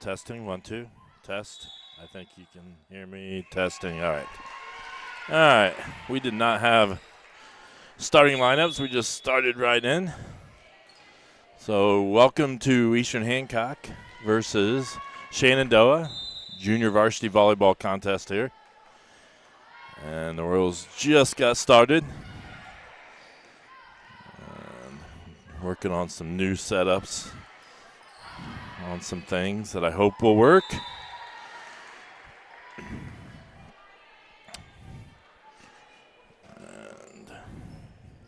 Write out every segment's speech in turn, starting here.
Testing, 1, 2. Test. I think you can hear me. Testing. All right. All right. We did not have starting lineups. We just started right in. So welcome to Eastern Hancock versus Shenandoah. Junior varsity volleyball contest here. And the Royals just got started. And working on some new setups on some things that I hope will work. And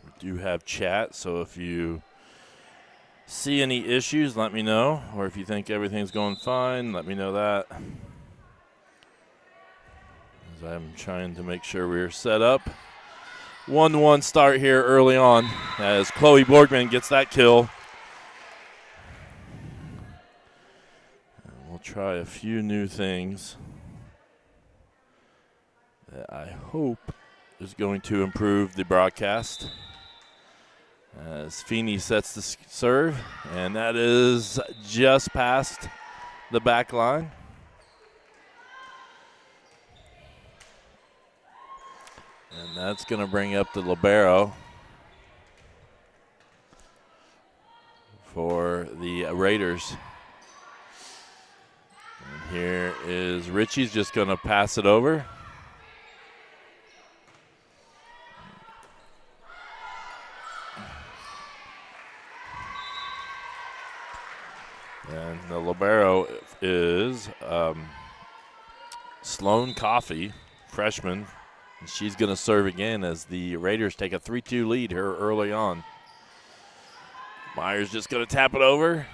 we do have chat, so if you see any issues, let me know. Or if you think everything's going fine, let me know that. As I'm trying to make sure we're set up. 1-1 start here early on as Chloe Borgman gets that kill. And we'll try a few new things that I hope is going to improve the broadcast. As Feeney sets the serve, and that is just past the back line. And that's going to bring up the libero for the Raiders. And here is Richie's just going to pass it over. And the libero is Sloan Coffey, freshman. And she's going to serve again as the Raiders take a 3-2 lead here early on. Myers just going to tap it over.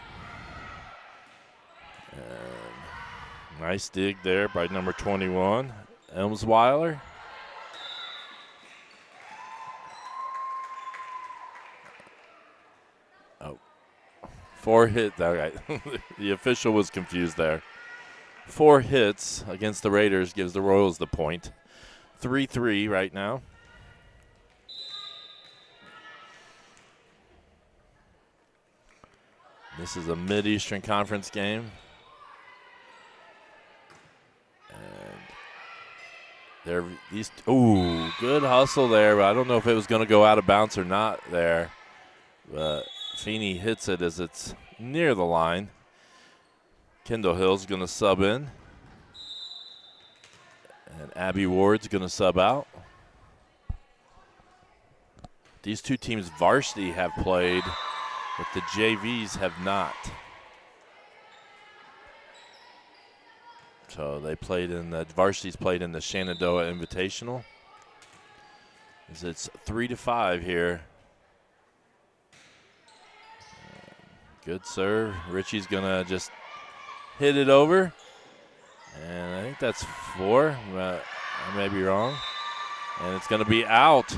And nice dig there by number 21, Elmsweiler. Oh, 4 hits. All right. The official was confused there. 4 hits against the Raiders gives the Royals the point. 3-3 right now. This is a Mid-Eastern Conference game. And there, good hustle there, but I don't know if it was going to go out of bounds or not there. But Feeney hits it as it's near the line. Kendall Hill's going to sub in. And Abby Ward's going to sub out. These two teams, varsity, have played, but the JVs have not. So they played in the varsity's played in the Shenandoah Invitational. As it's 3-5 here. Good serve. Richie's going to just hit it over. And I think that's 4, but I may be wrong. And it's going to be out.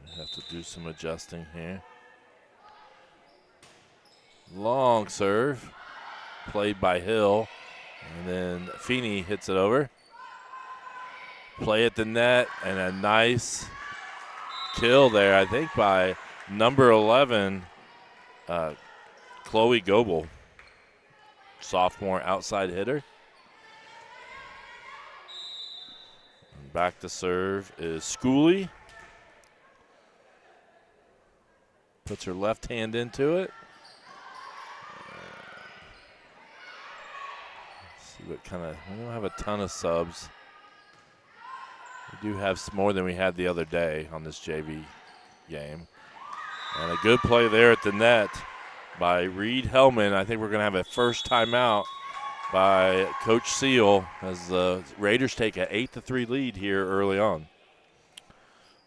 We have to do some adjusting here. Long serve, played by Hill. And then Feeney hits it over. Play at the net, and a nice kill there, I think, by number 11, Chloe Goebel, sophomore outside hitter. And back to serve is Schooley. Puts her left hand into it. Let's see what kind of, we don't have a ton of subs. We do have more than we had the other day on this JV game. And a good play there at the net by Reed Hellman. I think we're going to have a first timeout by Coach Seal as the Raiders take an 8-3 lead here early on.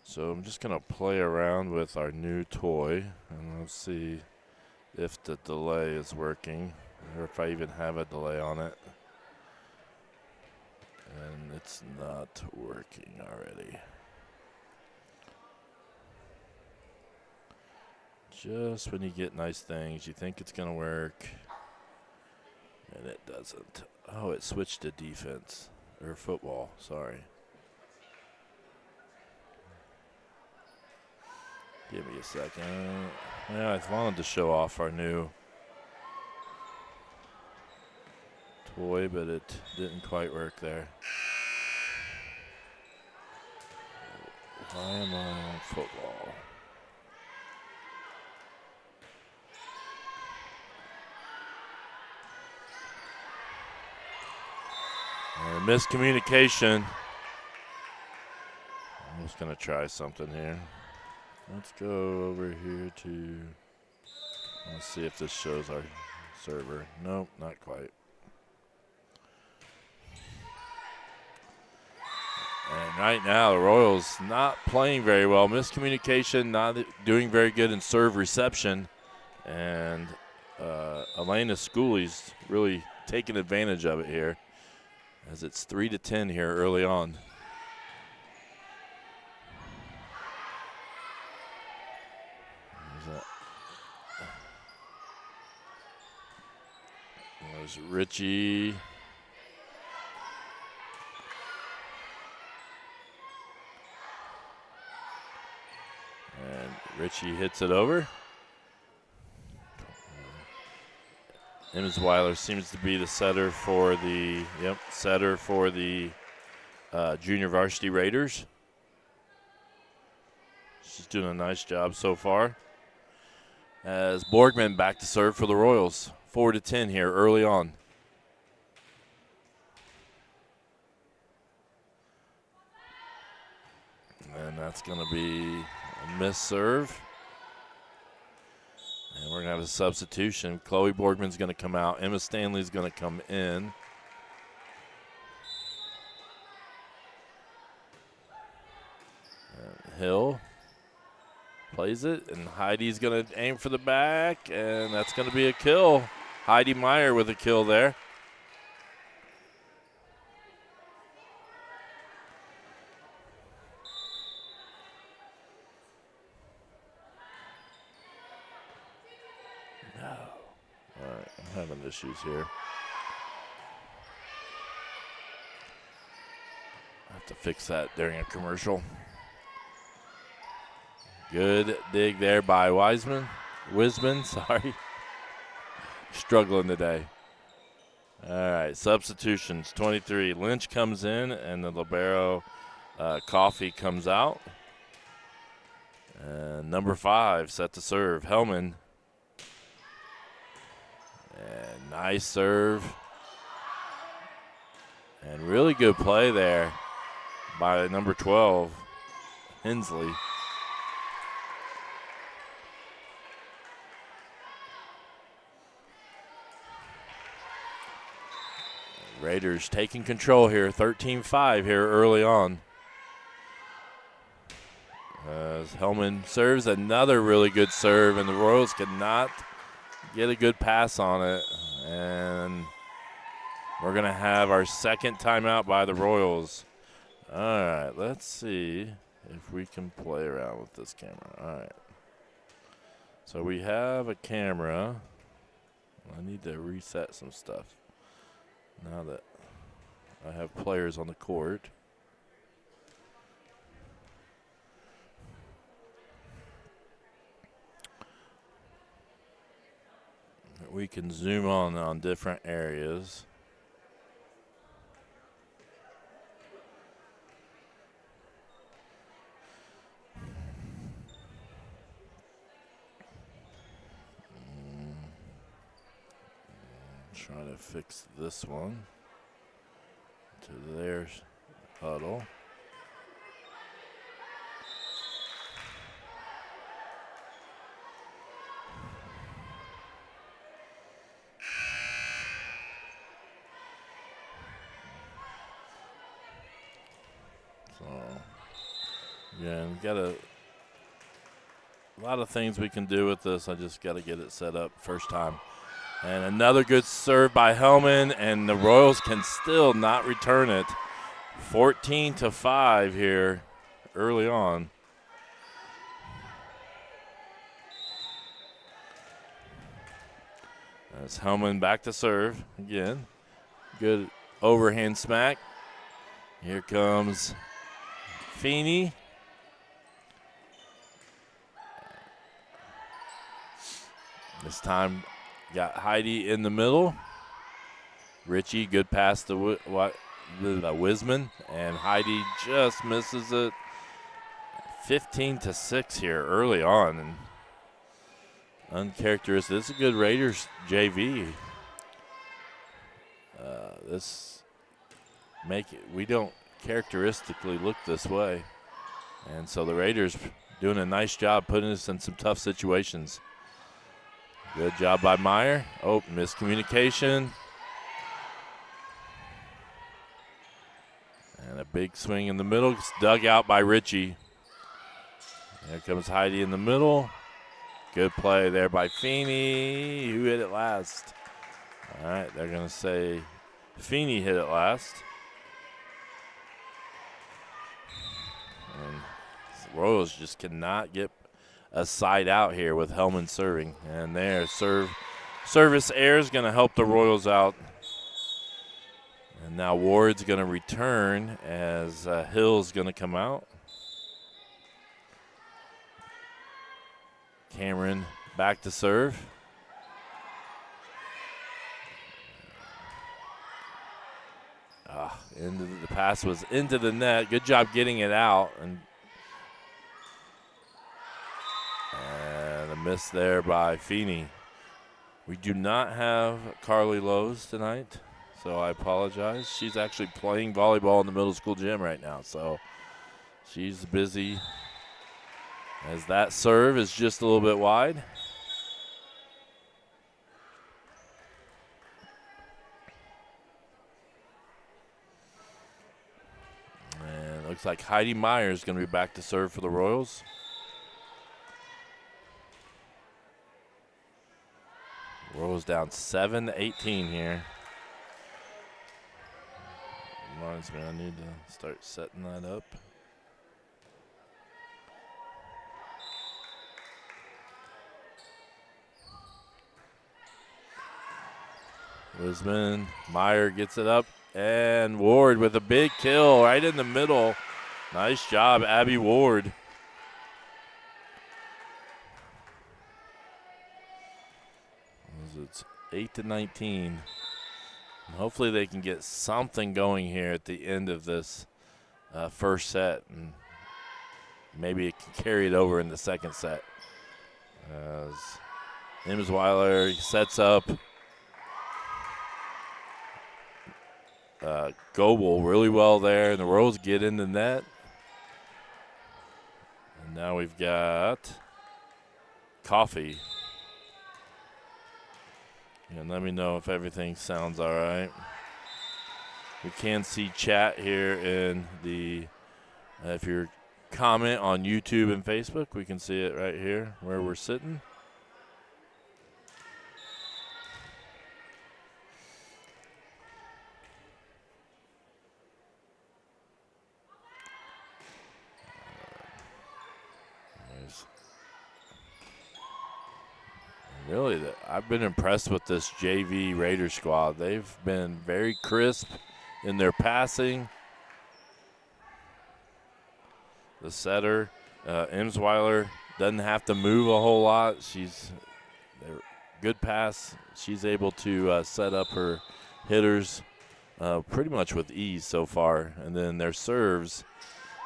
So I'm just going to play around with our new toy, and let's see if the delay is working or if I even have a delay on it. And it's not working already. Just when you get nice things, you think it's going to work, and it doesn't. Oh, it switched to defense, or football, sorry. Give me a second. Yeah, I wanted to show off our new toy, but it didn't quite work there. Why am I on football? Miscommunication. I'm just going to try something here. Let's go over here to, let's see if this shows our server. Nope, not quite. And right now, the Royals not playing very well. Miscommunication, not doing very good in serve reception. And Elena Schooley's really taking advantage of it here, as it's 3-10 here early on. There's Richie. And Richie hits it over. Weiler seems to be the setter for the junior varsity Raiders. She's doing a nice job so far. As Borgman back to serve for the Royals. 4-10 here early on. And that's going to be a missed serve. And we're going to have a substitution. Chloe Borgman's going to come out. Emma Stanley's going to come in. And Hill plays it, and Heidi's going to aim for the back, and that's going to be a kill. Heidi Meyer with a kill there. No. All right, I'm having issues here. I have to fix that during a commercial. Good dig there by Wisman, sorry. Struggling today. All right, substitutions, 23. Lynch comes in, and the libero Coffey comes out. And number 5 set to serve, Hellman. And nice serve. And really good play there by number 12, Hensley. Raiders taking control here, 13-5 here early on. As Hellman serves another really good serve, and the Royals could not get a good pass on it. And we're going to have our second timeout by the Royals. All right, let's see if we can play around with this camera. All right. So we have a camera. I need to reset some stuff now that I have players on the court. We can zoom on different areas. Try to fix this one to their huddle. So, yeah, we got a lot of things we can do with this. I just got to get it set up first time. And another good serve by Hellman, and the Royals can still not return it. 14-5 here early on. That's Hellman back to serve again. Good overhand smack. Here comes Feeney. This time got Heidi in the middle. Richie, good pass to Wisman, and Heidi just misses it. 15-6 here early on, and uncharacteristic. This is a good Raiders JV. We don't characteristically look this way, and so the Raiders doing a nice job putting us in some tough situations. Good job by Meyer. Oh, miscommunication. And a big swing in the middle. It's dug out by Richie. There comes Heidi in the middle. Good play there by Feeney. Who hit it last? All right, they're going to say Feeney hit it last. And the Royals just cannot get a side out here with Hellman serving. And there, service error is going to help the Royals out. And now Ward's going to return as Hill's going to come out. Cameron back to serve. The pass was into the net. Good job getting it out. And a miss there by Feeney. We do not have Carly Lowe's tonight, so I apologize. She's actually playing volleyball in the middle school gym right now, so she's busy. As that serve is just a little bit wide. And it looks like Heidi Meyer is going to be back to serve for the Royals. Royals down 7-18 here. Reminds me I need to start setting that up. Wisman, Meyer gets it up, and Ward with a big kill right in the middle. Nice job, Abby Ward. It's 8-19. And hopefully they can get something going here at the end of this first set, and maybe it can carry it over in the second set. As Imsweiler sets up. Goebel really well there, and the Royals get in the net. And now we've got Coffee. And let me know if everything sounds all right. We can see chat here in the, if you're comment on YouTube and Facebook, we can see it right here where we're sitting. Really, I've been impressed with this JV Raider squad. They've been very crisp in their passing. The setter, Imsweiler, doesn't have to move a whole lot. Good pass. She's able to set up her hitters pretty much with ease so far. And then their serves,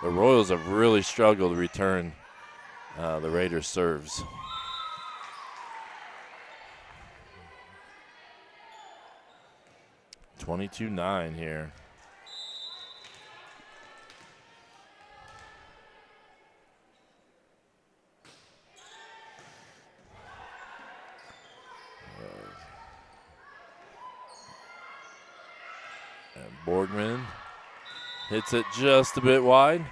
the Royals have really struggled to return the Raiders' serves. (22-9) here. And Borgman hits it just a bit wide.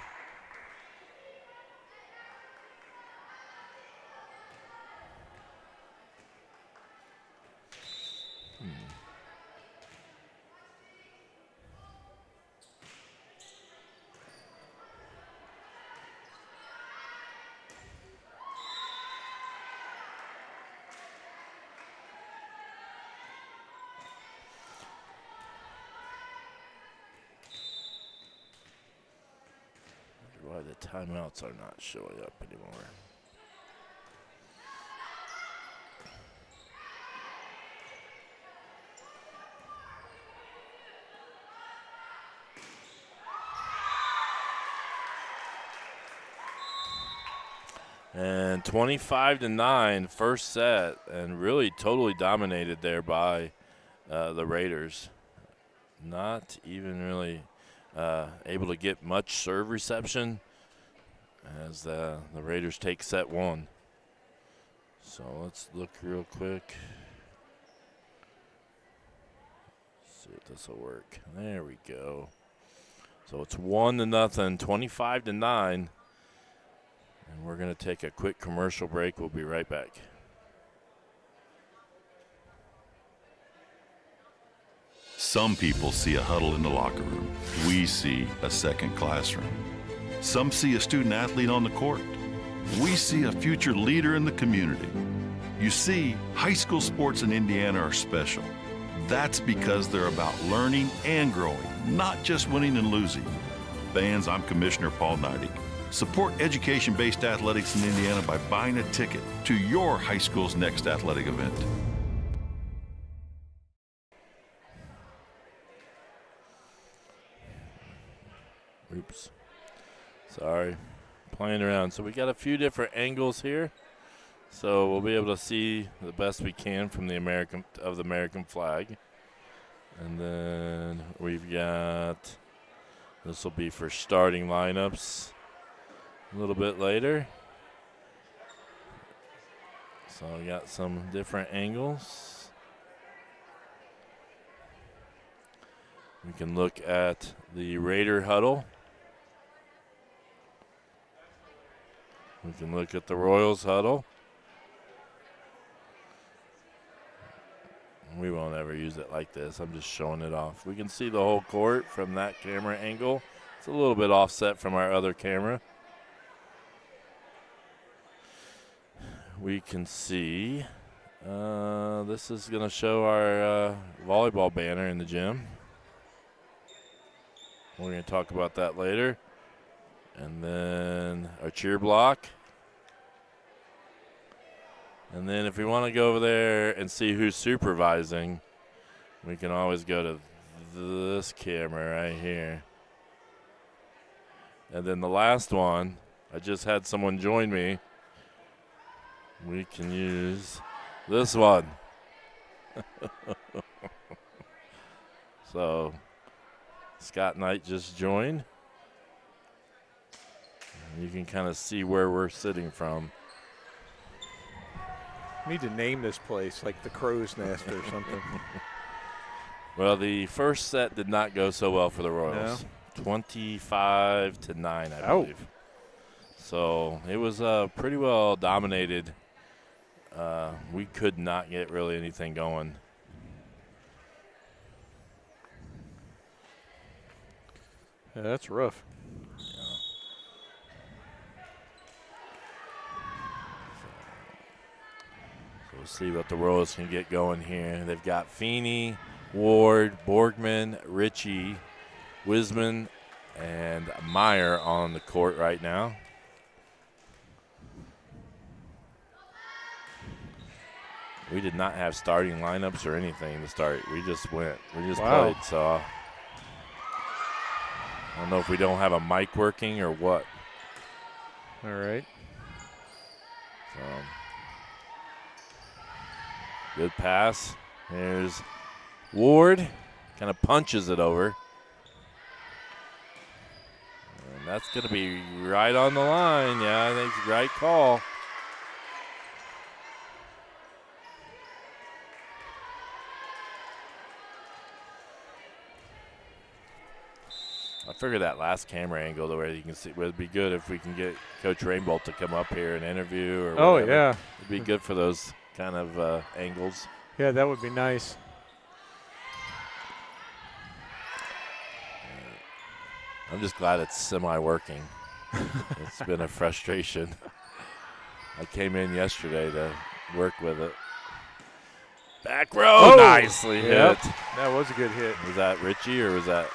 Why the timeouts are not showing up anymore. And 25-9, first set, and really totally dominated there by the Raiders. Not even really able to get much serve reception as the Raiders take set one. So let's look real quick. See if this will work. There we go. So it's 1-0, 25-9. And we're going to take a quick commercial break. We'll be right back. Some people see a huddle in the locker room. We see a second classroom. Some see a student athlete on the court. We see a future leader in the community. You see, high school sports in Indiana are special. That's because they're about learning and growing, not just winning and losing. Fans, I'm Commissioner Paul Neidig. Support education-based athletics in Indiana by buying a ticket to your high school's next athletic event. Oops. Sorry. Playing around. So we got a few different angles here. So we'll be able to see the best we can from the American flag. And then we've got, this will be for starting lineups a little bit later. So we got some different angles. We can look at the Raider huddle. We can look at the Royals huddle. We won't ever use it like this. I'm just showing it off. We can see the whole court from that camera angle. It's a little bit offset from our other camera. We can see, this is going to show our volleyball banner in the gym. We're going to talk about that later. And then our cheer block. And then if we want to go over there and see who's supervising, we can always go to this camera right here. And then the last one, I just had someone join me. We can use this one. So Scott Knight just joined. You can kind of see where we're sitting from. Need to name this place like the Crow's Nest or something. Well, the first set did not go so well for the Royals. No. 25-9, I believe. So it was pretty well dominated. We could not get really anything going. Yeah, that's rough. Yeah. So we'll see what the Royals can get going here. They've got Feeney, Ward, Borgman, Ritchie, Wisman, and Meyer on the court right now. We did not have starting lineups or anything to start. We just went. We just played. So I don't know if we don't have a mic working or what. All right. So good pass. There's Ward. Kind of punches it over. And that's going to be right on the line. Yeah, I think it's the right call. I figured that last camera angle, the way you can see, would be good if we can get Coach Rainbolt to come up here and interview or whatever. Oh, yeah. It'd be good for those kind of angles. Yeah, that would be nice. I'm just glad it's semi-working. It's been a frustration. I came in yesterday to work with it. Back row, nicely hit. That was a good hit. Was that Ritchie or was that?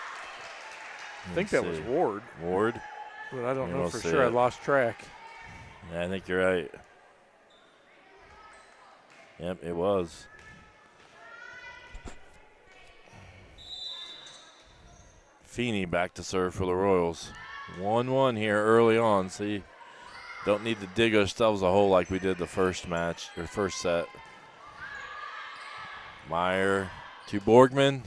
I think that was Ward. Ward? But I don't know for sure. I lost track. Yeah, I think you're right. Yep, it was. Feeney back to serve for the Royals. 1-1 here early on. See, Don't need to dig ourselves a hole like we did the first match, or first set. Meyer to Borgman.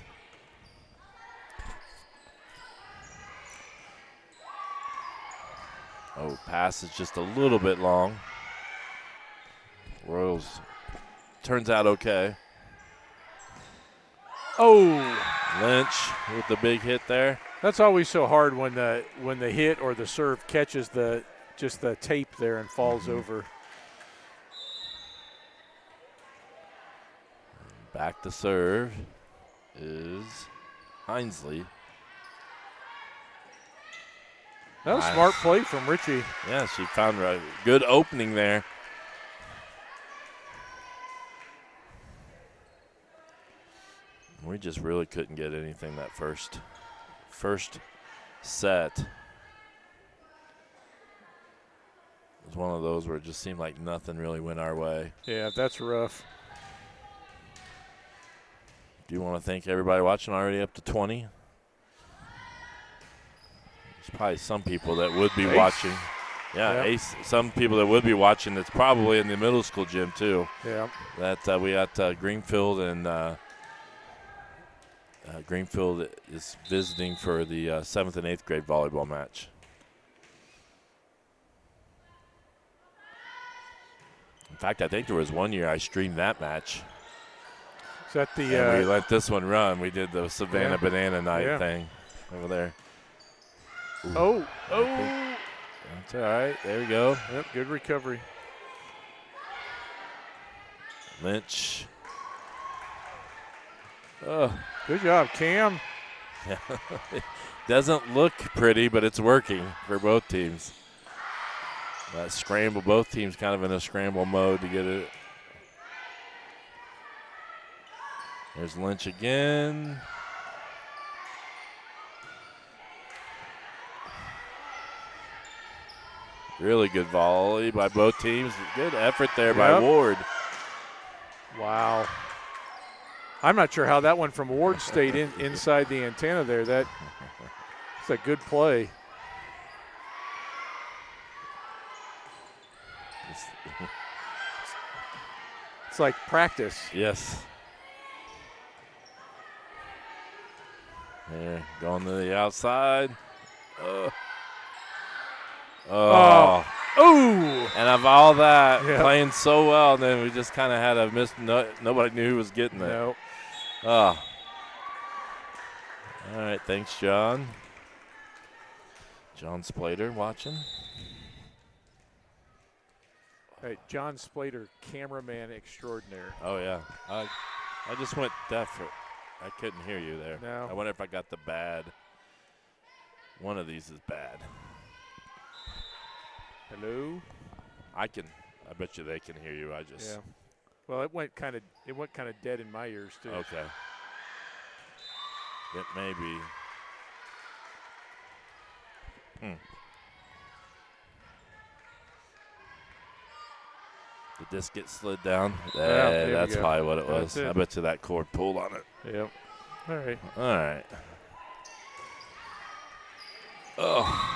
Oh, pass is just a little bit long. Royals turns out okay. Oh, Lynch with the big hit there. that's always so hard when the hit or the serve catches just the tape there and falls over. Back to serve is Hinesley. That was Nice. smart play from Richie. Yeah, she found a good opening there. We just really couldn't get anything that first set. It was one of those where it just seemed like nothing really went our way. Yeah, that's rough. Do you want to thank everybody watching already up to 20? There's probably some people that would be Ace. watching. Yeah, Yep. Ace. Some people that would be watching that's probably in the middle school gym too. Yeah. That we got Greenfield and Greenfield is visiting for the 7th and 8th grade volleyball match. In fact, I think there was one year I streamed that match. Is that And we the let this one run. We did the Savannah Yeah. Banana Night Yeah. thing over there. oh. That's all right. There we go. Yep, good recovery. Lynch. Oh, Good job, Cam. doesn't look pretty, but it's working for both teams. That scramble, both teams kind of in a scramble mode to get it. There's Lynch again. Really good volley by both teams. Good effort there by Yep. Ward. Wow. I'm not sure how that one from Ward stayed inside the antenna there. That's a good play. It's like practice. Yes. There, going to the outside. Oh. Oh! And of all that, Yep. playing so well, and then we just kind of had a miss. Nobody knew who was getting it. No. Oh. All right, thanks, John. John Splater watching. Hey, John Splater, cameraman extraordinaire. Oh, yeah. I just went deaf. I couldn't hear you there. No. I wonder if I got the bad. One of these is bad. Hello? I bet you they can hear you. I just. Yeah. Well, it went kind of dead in my ears too. Okay. It may be. The disc get slid down. there we That's go. probably what it That's was. it. I bet you that cord pulled on it. Yep. All right. All right. Oh.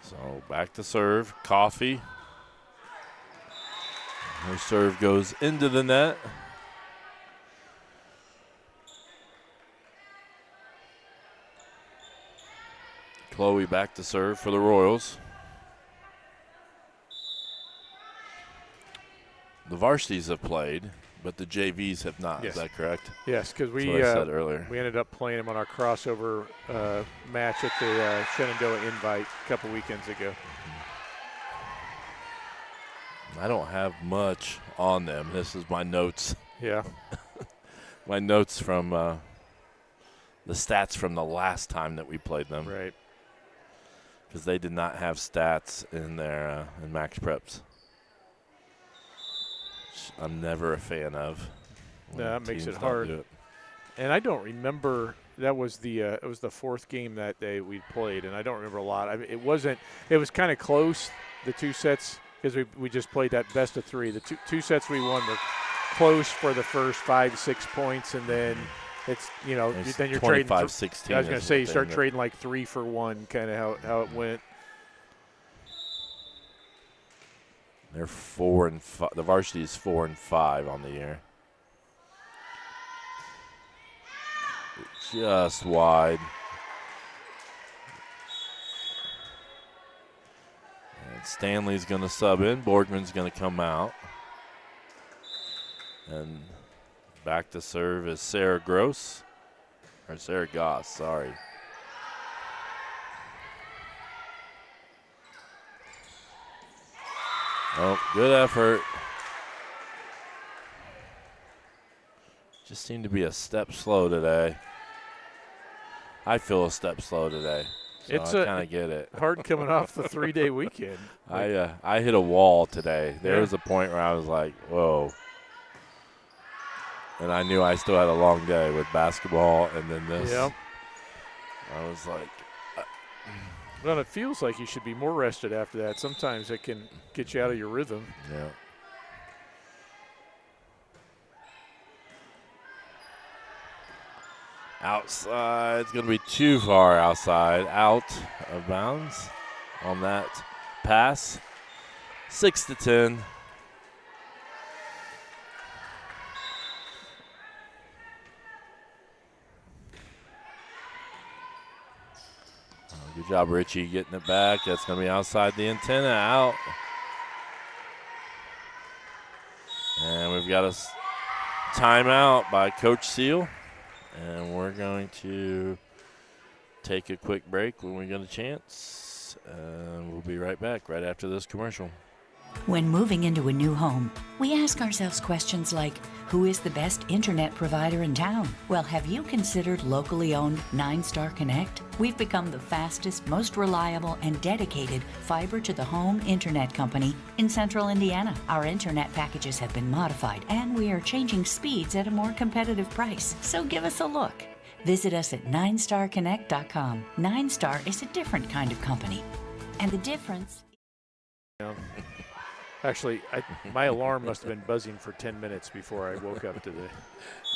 So back to serve. Coffee. Her serve goes into the net. Chloe back to serve for the Royals. The varsities have played, but the JVs have not. Yes. Is that correct? Yes, because That's what I said earlier. we ended up playing him on our crossover match at the Shenandoah Invite a couple weekends ago. I don't have much on them. This is my notes. Yeah. My notes from the stats from the last time that we played them. Right. Because they did not have stats in their in Max Preps. Which I'm never a fan of. when No, that makes teams it don't hard. do it. And I don't remember. That was it was the fourth game that day we played, and I don't remember a lot. I mean, it was kind of close. The two sets because we just played that best of 3. The two sets we won were close for the first 5-6 points, and then it's, you know, then you're trading. 25-16. I was going to say you start trading like 3 for 1, kind of how it went. They're 4-5. The Varsity is 4-5 on the year. Just wide. And Stanley's going to sub in. Borgman's going to come out. And back to serve is Sarah Gross. Or Sarah Goss, sorry. Oh, good effort. Just seemed to be a step slow today. I feel a step slow today. So I kind of get it. Hard coming off the 3-day weekend. I hit a wall today. There was a point where I was like, whoa. And I knew I still had a long day with basketball and then this. Yep. I was like. Well, it feels like you should be more rested after that. Sometimes it can get you out of your rhythm. Yeah. Outside, it's going to be too far outside, out of bounds on that pass. 6-10. Good job, Richie, getting it back. That's going to be outside the antenna, out. And we've got a timeout by Coach Seal. And we're going to take a quick break when we get a chance. And we'll be right back right after this commercial. When moving into a new home, we ask ourselves questions like, who is the best internet provider in town? Well, have you considered locally owned 9-Star Connect? We've become the fastest, most reliable, and dedicated fiber-to-the-home internet company in central Indiana. Our internet packages have been modified, and we are changing speeds at a more competitive price. So give us a look. Visit us at 9starconnect.com. 9-Star is a different kind of company. And the difference... Yeah. Actually, my alarm must have been buzzing for 10 minutes before I woke up today.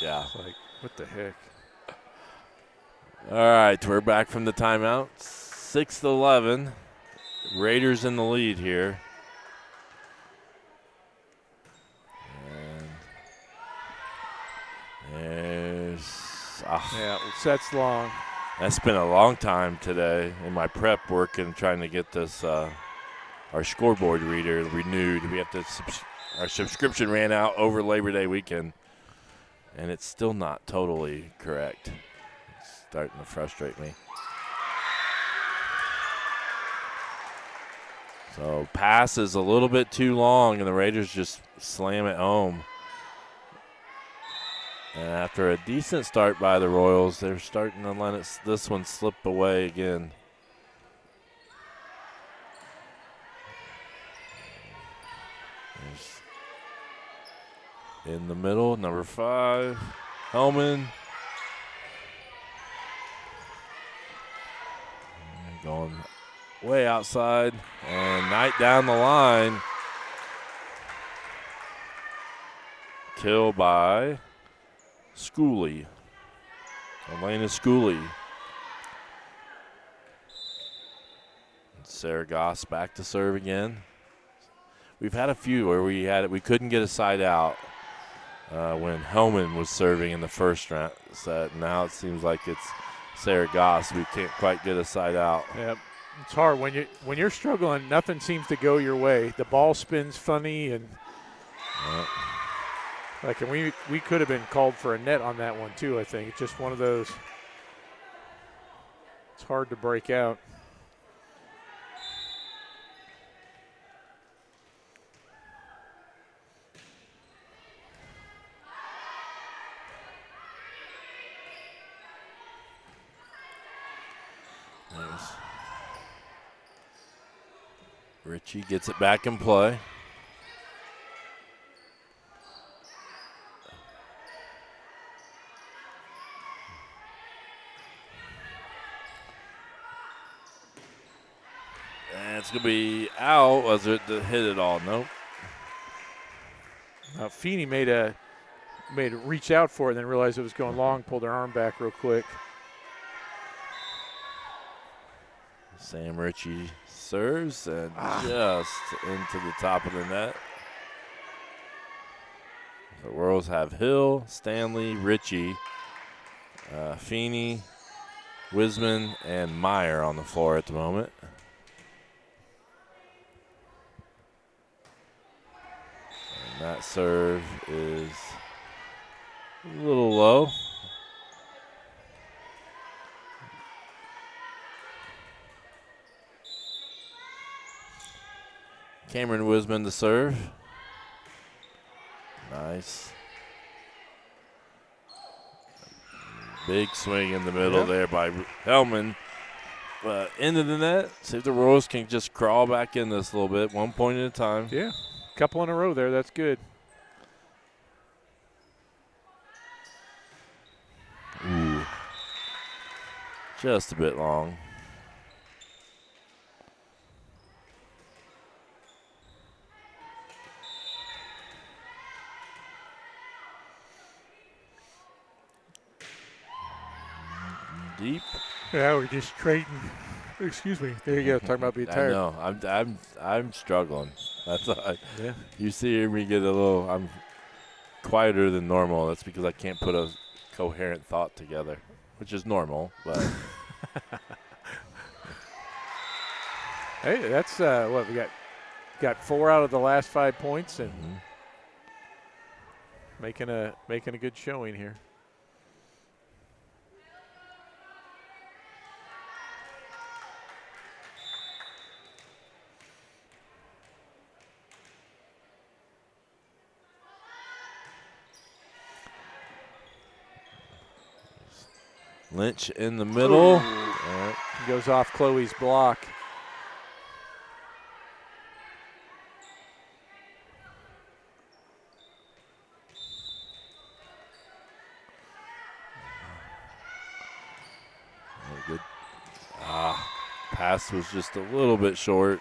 Yeah. It's like, what the heck? All right, we're back from the timeout. 6-11. Raiders in the lead here. And there's... yeah, sets long. That's been a long time today in my prep work and trying to get this... our scoreboard reader renewed. We have to our subscription ran out over Labor Day weekend, and it's still not totally correct. It's starting to frustrate me. So pass is a little bit too long, and the Raiders just slam it home. And after a decent start by the Royals, they're starting to let this one slip away again. In the middle, number 5, Hellman. Going way outside, and Knight down the line. Kill by Schooley. Elena Schooley. Sarah Goss back to serve again. We've had a few where we couldn't get a side out when Hellman was serving in the first round set. Now it seems like it's Sarah Goss. We can't quite get a side out. Yep. It's hard when you're struggling. Nothing seems to go your way. The ball spins funny, and we could have been called for a net on that one too. I think it's just one of those. It's hard to break out. Richie gets it back in play. it's going to be out. Was it to hit it all? Nope. Feeney made it reach out for it and then realized it was going long, pulled her arm back real quick. Sam Ritchie serves and just into the top of the net. The Whirls have Hill, Stanley, Ritchie, Feeney, Wisman, and Meyer on the floor at the moment. And that serve is a little low. Cameron Wisman to serve. Nice. Big swing in the middle there by Hellman. Into the net. See if the Royals can just crawl back in this a little bit, 1 point at a time. Yeah, couple in a row there. That's good. Ooh. Just a bit long. Deep. Yeah, we're just trading. Excuse me. There you go. Talking about being tired. I know. I'm struggling. That's Yeah. You see me get a little. I'm quieter than normal. That's because I can't put a coherent thought together, which is normal. But hey, that's what we got 4 out of the last 5 points and making a good showing here. Lynch in the middle. He goes off Chloe's block. Good. Pass was just a little bit short.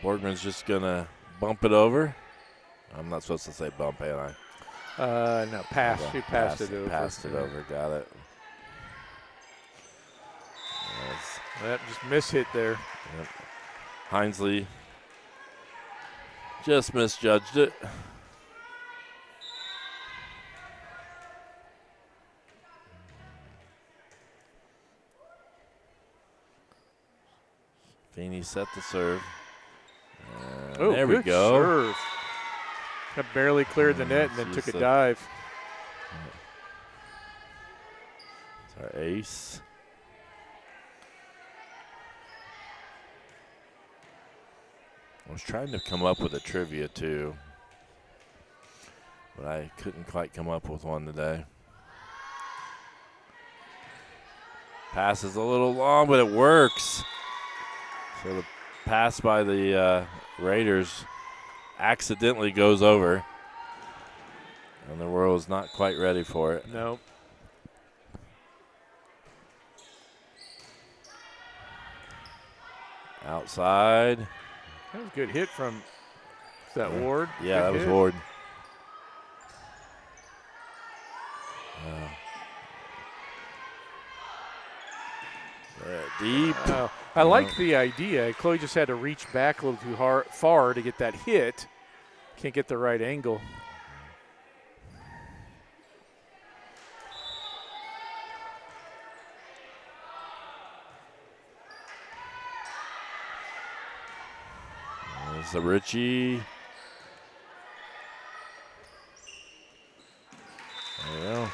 Borgman's just going to bump it over. I'm not supposed to say bump, am I? No, pass. She passed it over. Passed it over. Got it. That just miss-hit there. Yep. Hinesley just misjudged it. Feeney set the serve. There we go. Serve. That barely cleared the net and then took a dive. It's our ace. I was trying to come up with a trivia too, but I couldn't quite come up with one today. Pass is a little long, but it works. So the pass by the Raiders accidentally goes over, and the Whirls not quite ready for it. No. Outside. That was a good hit from Ward. Yeah, good that was hit. Ward. Deep. I like the idea. Chloe just had to reach back a little too far to get that hit. Can't get the right angle. There's the Ritchie. There you go.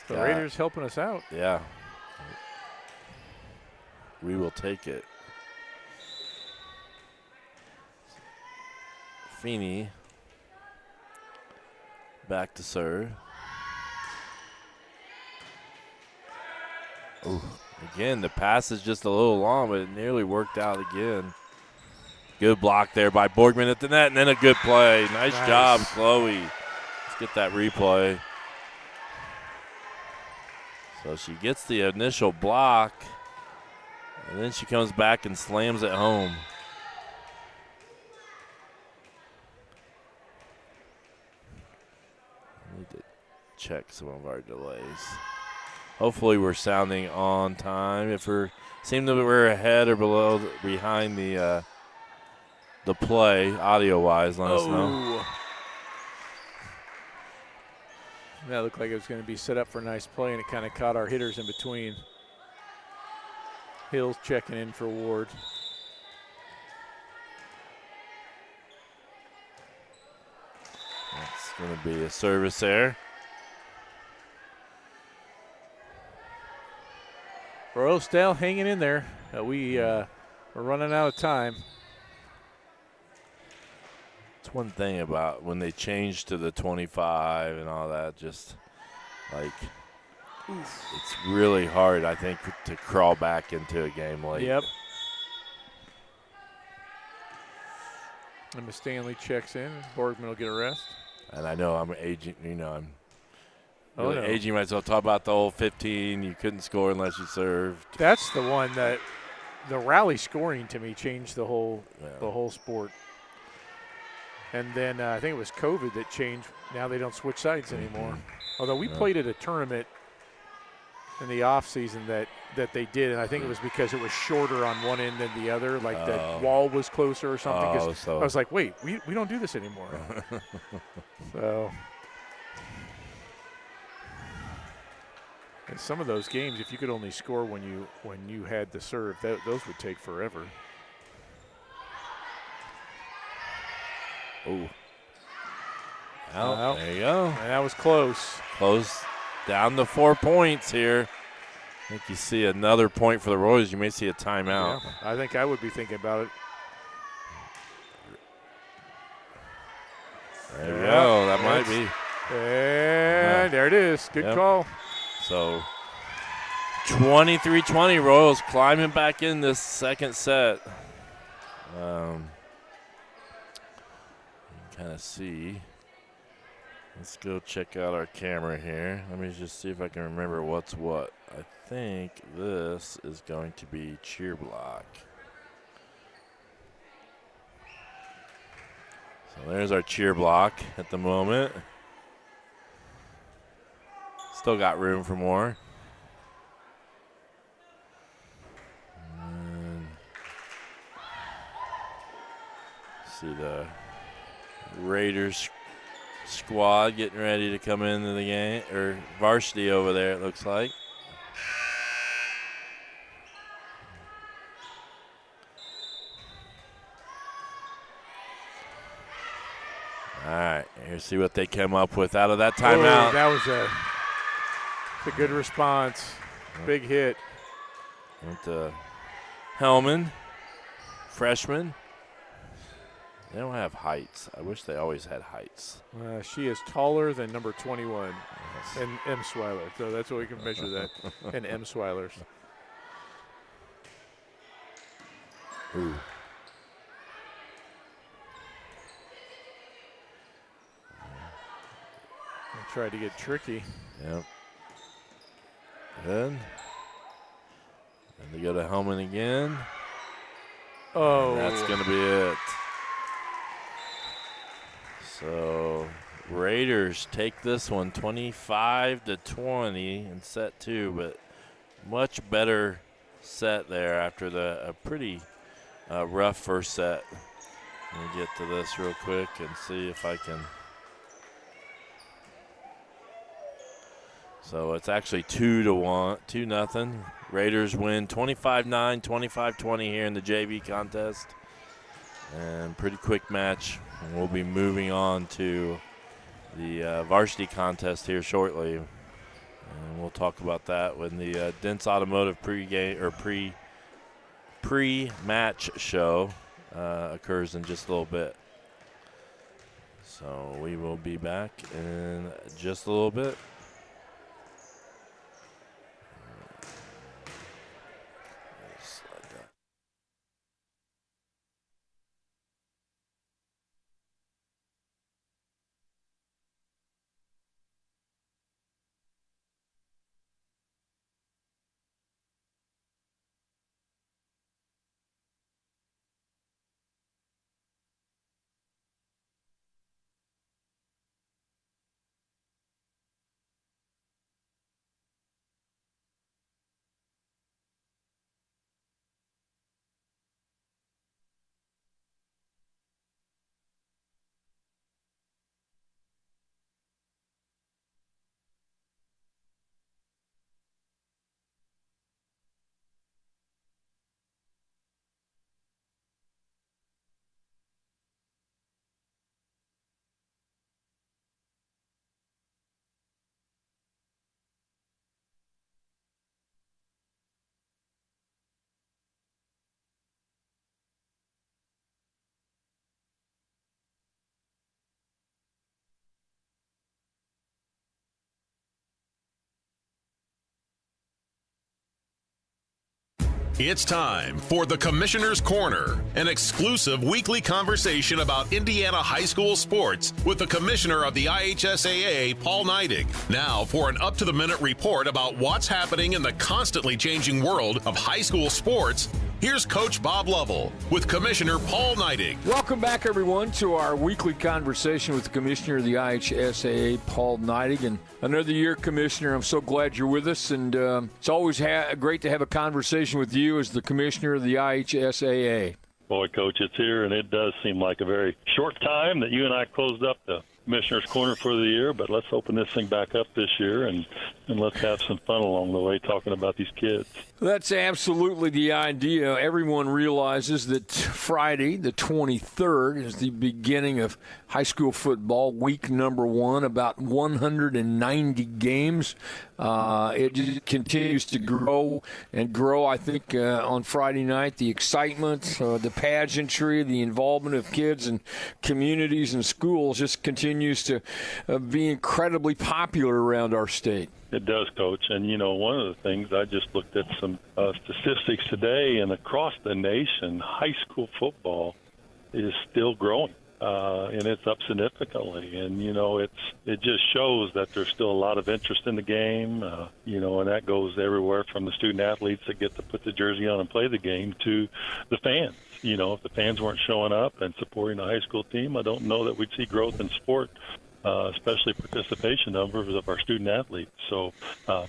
The Raiders helping us out. Yeah. We will take it. Feeney back to serve. Ooh, Again, the pass is just a little long, but it nearly worked out again. Good block there by Borgman at the net, and then a good play. Nice job, Chloe. Let's get that replay. So she gets the initial block, and then she comes back and slams it home. I need to check some of our delays. Hopefully we're sounding on time. If we're seem that we're ahead or behind the play audio-wise, let us know. That looked like it was going to be set up for a nice play, and it kind of caught our hitters in between. Hills checking in for Ward. That's going to be a service there. Rosedale hanging in there. We're running out of time. It's one thing about when they change to the 25 and all that, just like it's really hard, I think, to crawl back into a game late. Yep. And Stanley checks in. Borgman will get a rest. And I know I'm aging, I'm Oh, really no. aging myself. Talk about the whole 15. You couldn't score unless you served. That's the one that the rally scoring to me changed the whole sport. And then I think it was COVID that changed. Now they don't switch sides anymore. Although we played at a tournament in the off season that they did, and I think it was because it was shorter on one end than the other, like the wall was closer or something. 'Cause so. I was like, wait, we don't do this anymore. So. And some of those games, if you could only score when you had the serve, those would take forever. Oh. There you go. And that was close. Close down to 4 points here. I think you see another point for the Royals. You may see a timeout. Yeah, I think I would be thinking about it. There you go. That might be. And there it is. Good call. So 23-20, Royals climbing back in this second set. Kind of see. Let's go check out our camera here. Let me just see if I can remember what's what. I think this is going to be cheer block. So there's our cheer block at the moment. Still got room for more. And see the Raiders squad getting ready to come into the game, or varsity over there, it looks like. All right, here's see what they come up with out of that timeout. Oh, that was a good response. Big hit. Went to Hellman, freshman. They don't have heights. I wish they always had heights. She is taller than number 21, and M. Swiler. So that's what we can measure that. And M. Swilers. Ooh. Tried to get tricky. Yep. Good. And they go to Hellman again. Oh. And that's going to be it. So Raiders take this one 25-20 in set 2, but much better set there after a pretty rough first set. Let me get to this real quick and see if I can. So it's actually 2-0. Raiders win 25-9, 25-20 here in the JV contest. And pretty quick match. And we'll be moving on to the varsity contest here shortly. And we'll talk about that when the Dents Automotive pre-game or pre-match show occurs in just a little bit. So we will be back in just a little bit. It's time for the Commissioner's Corner, an exclusive weekly conversation about Indiana high school sports with the Commissioner of the IHSAA, Paul Neidig. Now for an up-to-the-minute report about what's happening in the constantly changing world of high school sports, here's Coach Bob Lovell with Commissioner Paul Neidig. Welcome back, everyone, to our weekly conversation with the Commissioner of the IHSAA, Paul Neidig. And another year, Commissioner, I'm so glad you're with us. And it's always great to have a conversation with you as the Commissioner of the IHSAA. Boy, Coach, it's here, and it does seem like a very short time that you and I closed up the Commissioner's Corner for the year, but let's open this thing back up this year and let's have some fun along the way talking about these kids. That's absolutely the idea. Everyone realizes that Friday, the 23rd, is the beginning of high school football, week number 1, about 190 games. It just continues to grow and grow. I think on Friday night, the excitement, the pageantry, the involvement of kids and communities and schools just continues to be incredibly popular around our state. It does, Coach. And, you know, one of the things, I just looked at some statistics today, and across the nation, high school football is still growing. And it's up significantly. And, you know, it just shows that there's still a lot of interest in the game, you know, and that goes everywhere from the student athletes that get to put the jersey on and play the game to the fans. You know, if the fans weren't showing up and supporting the high school team, I don't know that we'd see growth in sport, especially participation numbers of our student athletes. So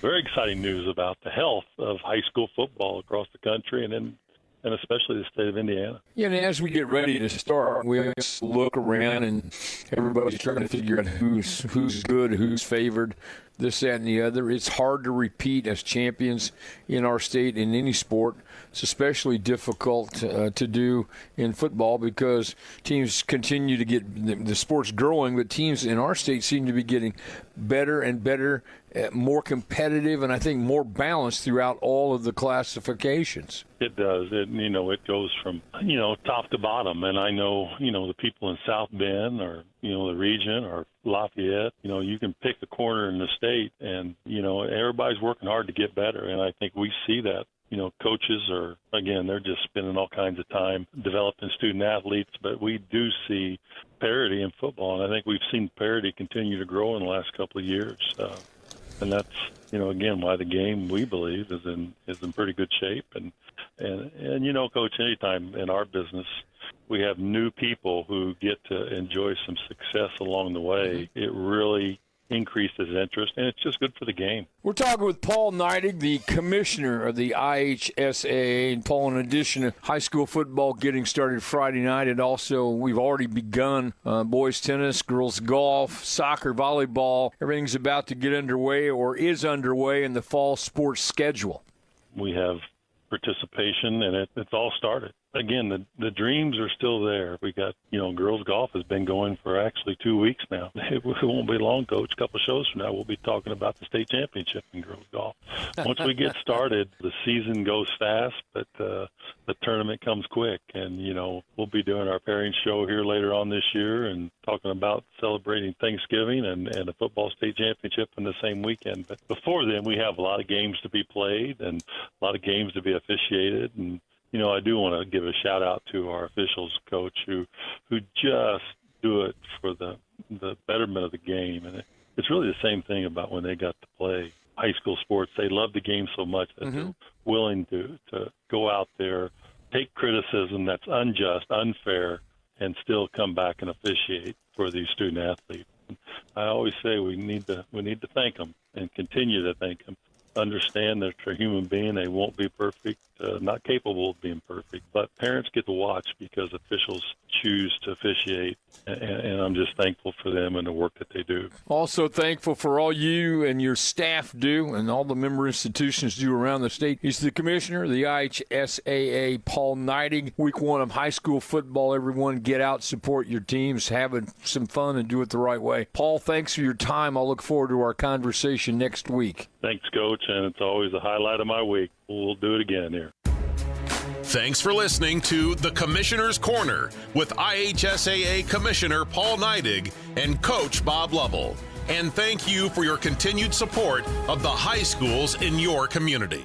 very exciting news about the health of high school football across the country and especially the state of Indiana. Yeah, and as we get ready to start, we always look around and everybody's trying to figure out who's good, who's favored, this, that, and the other. It's hard to repeat as champions in our state in any sport. It's especially difficult to do in football because teams continue to get the sport's growing, but teams in our state seem to be getting better and better, more competitive, and I think more balanced throughout all of the classifications. It does. It goes from, top to bottom. And I know, the people in South Bend or, the region or Lafayette, you can pick the corner in the state and, everybody's working hard to get better. And I think we see that. Coaches are, again, they're just spending all kinds of time developing student athletes, but we do see parity in football. And I think we've seen parity continue to grow in the last couple of years. And that's, again, why the game, we believe, is in pretty good shape. And Coach, anytime in our business we have new people who get to enjoy some success along the way, it really increases interest, and it's just good for the game. We're talking with Paul Neidig, the commissioner of the IHSAA. And Paul, in addition to high school football getting started Friday night, and also we've already begun boys tennis, girls golf, soccer, volleyball. Everything's about to get underway or is underway in the fall sports schedule. We have participation, and it's all started. Again, the dreams are still there. We got, girls golf has been going for actually 2 weeks now. It won't be long, Coach. A couple of shows from now, we'll be talking about the state championship in girls golf. Once we get started, the season goes fast, but the tournament comes quick. And, we'll be doing our pairing show here later on this year and talking about celebrating Thanksgiving and the football state championship in the same weekend. But before then, we have a lot of games to be played and a lot of games to be officiated. And I do want to give a shout out to our officials, Coach, who just do it for the betterment of the game. And it's really the same thing about when they got to play high school sports. They love the game so much that they're willing to go out there, take criticism that's unjust, unfair, and still come back and officiate for these student athletes. And I always say we need to thank them and continue to thank them. Understand that they're a human being. They won't be perfect, not capable of being perfect. But parents get to watch because officials choose to officiate, and I'm just thankful for them and the work that they do. Also thankful for all you and your staff do and all the member institutions do around the state. He's the commissioner of the IHSAA, Paul Neidig. Week 1 of high school football. Everyone get out, support your teams, have some fun, and do it the right way. Paul, thanks for your time. I'll look forward to our conversation next week. Thanks, Coach, and it's always a highlight of my week. We'll do it again here. Thanks for listening to The Commissioner's Corner with IHSAA Commissioner Paul Neidig and Coach Bob Lovell. And thank you for your continued support of the high schools in your community.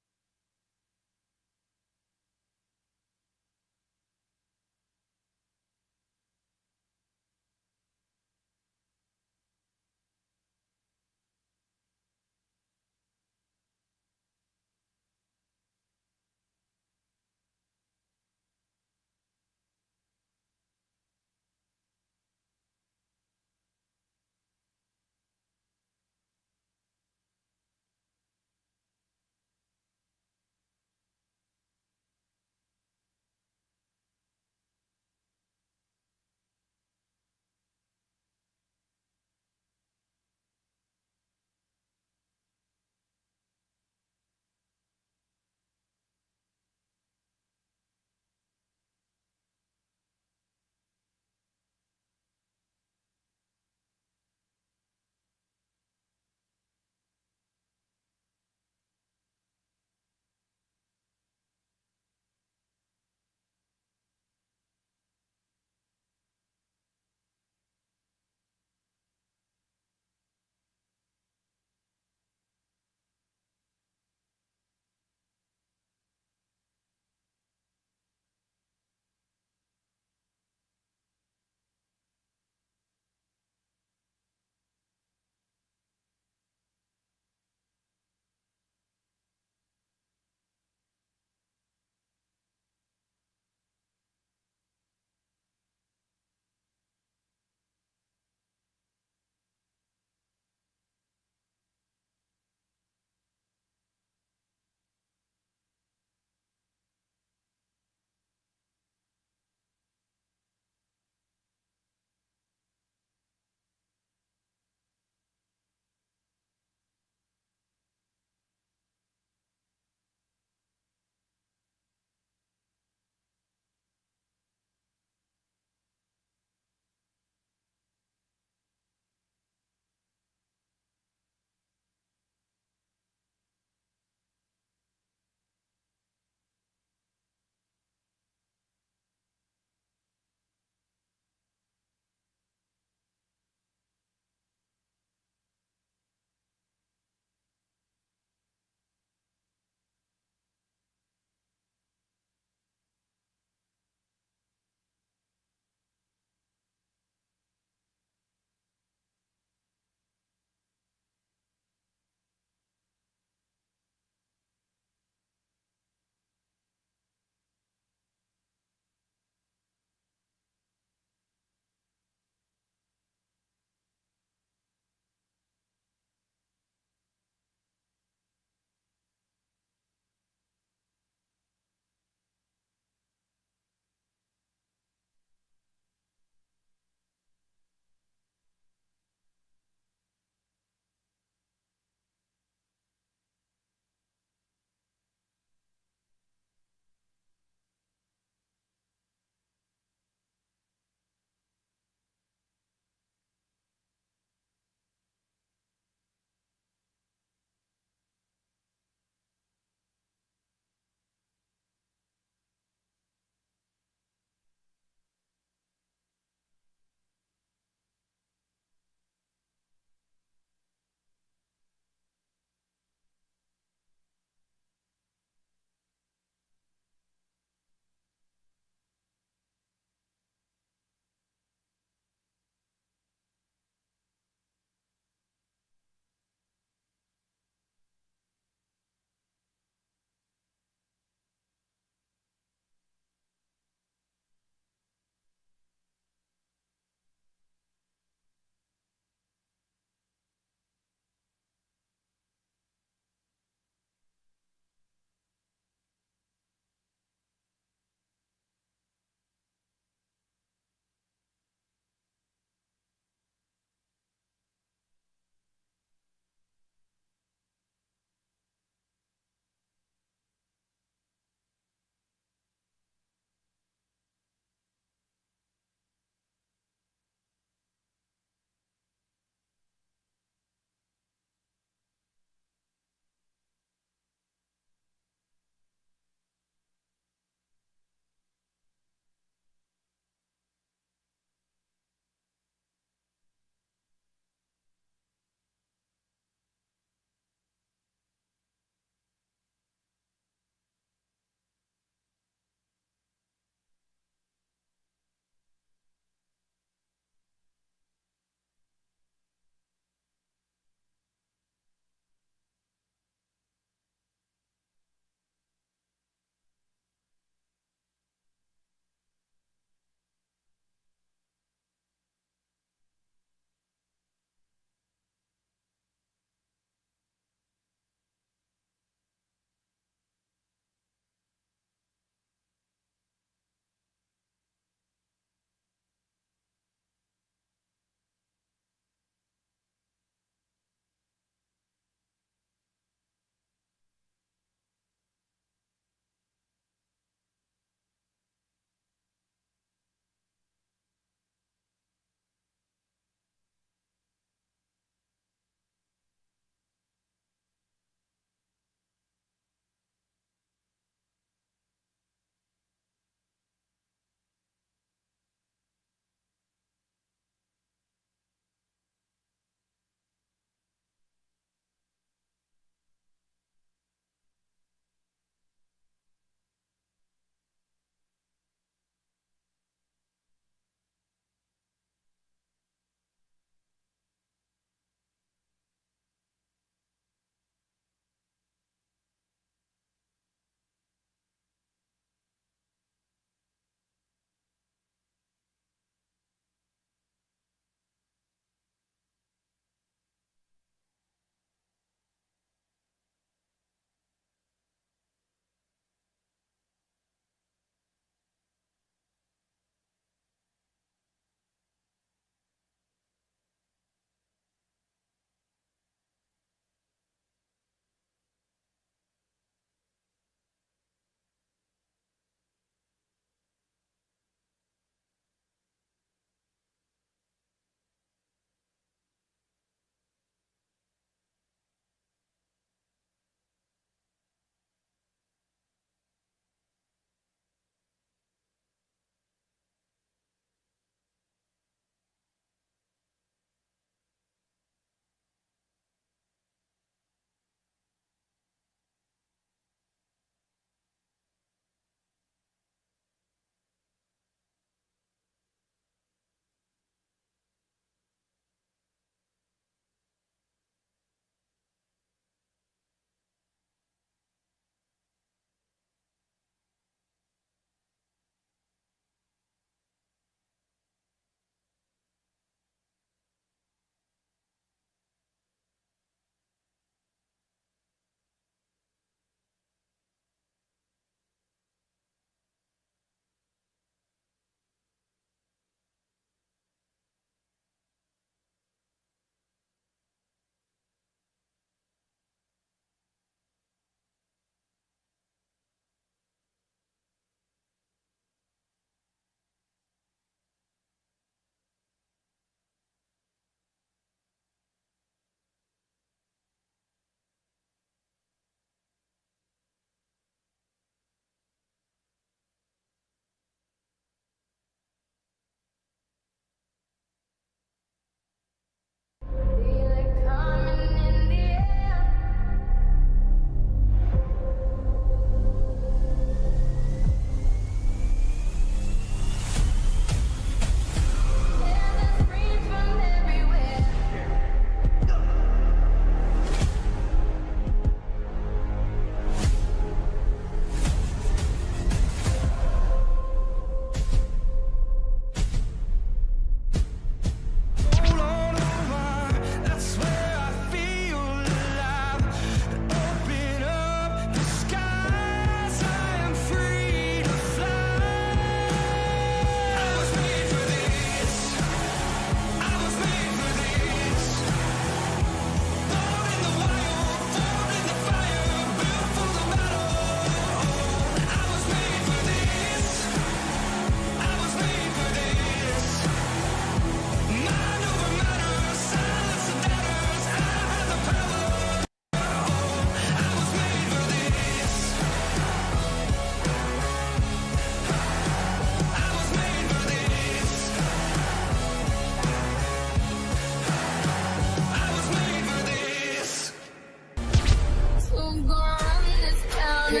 All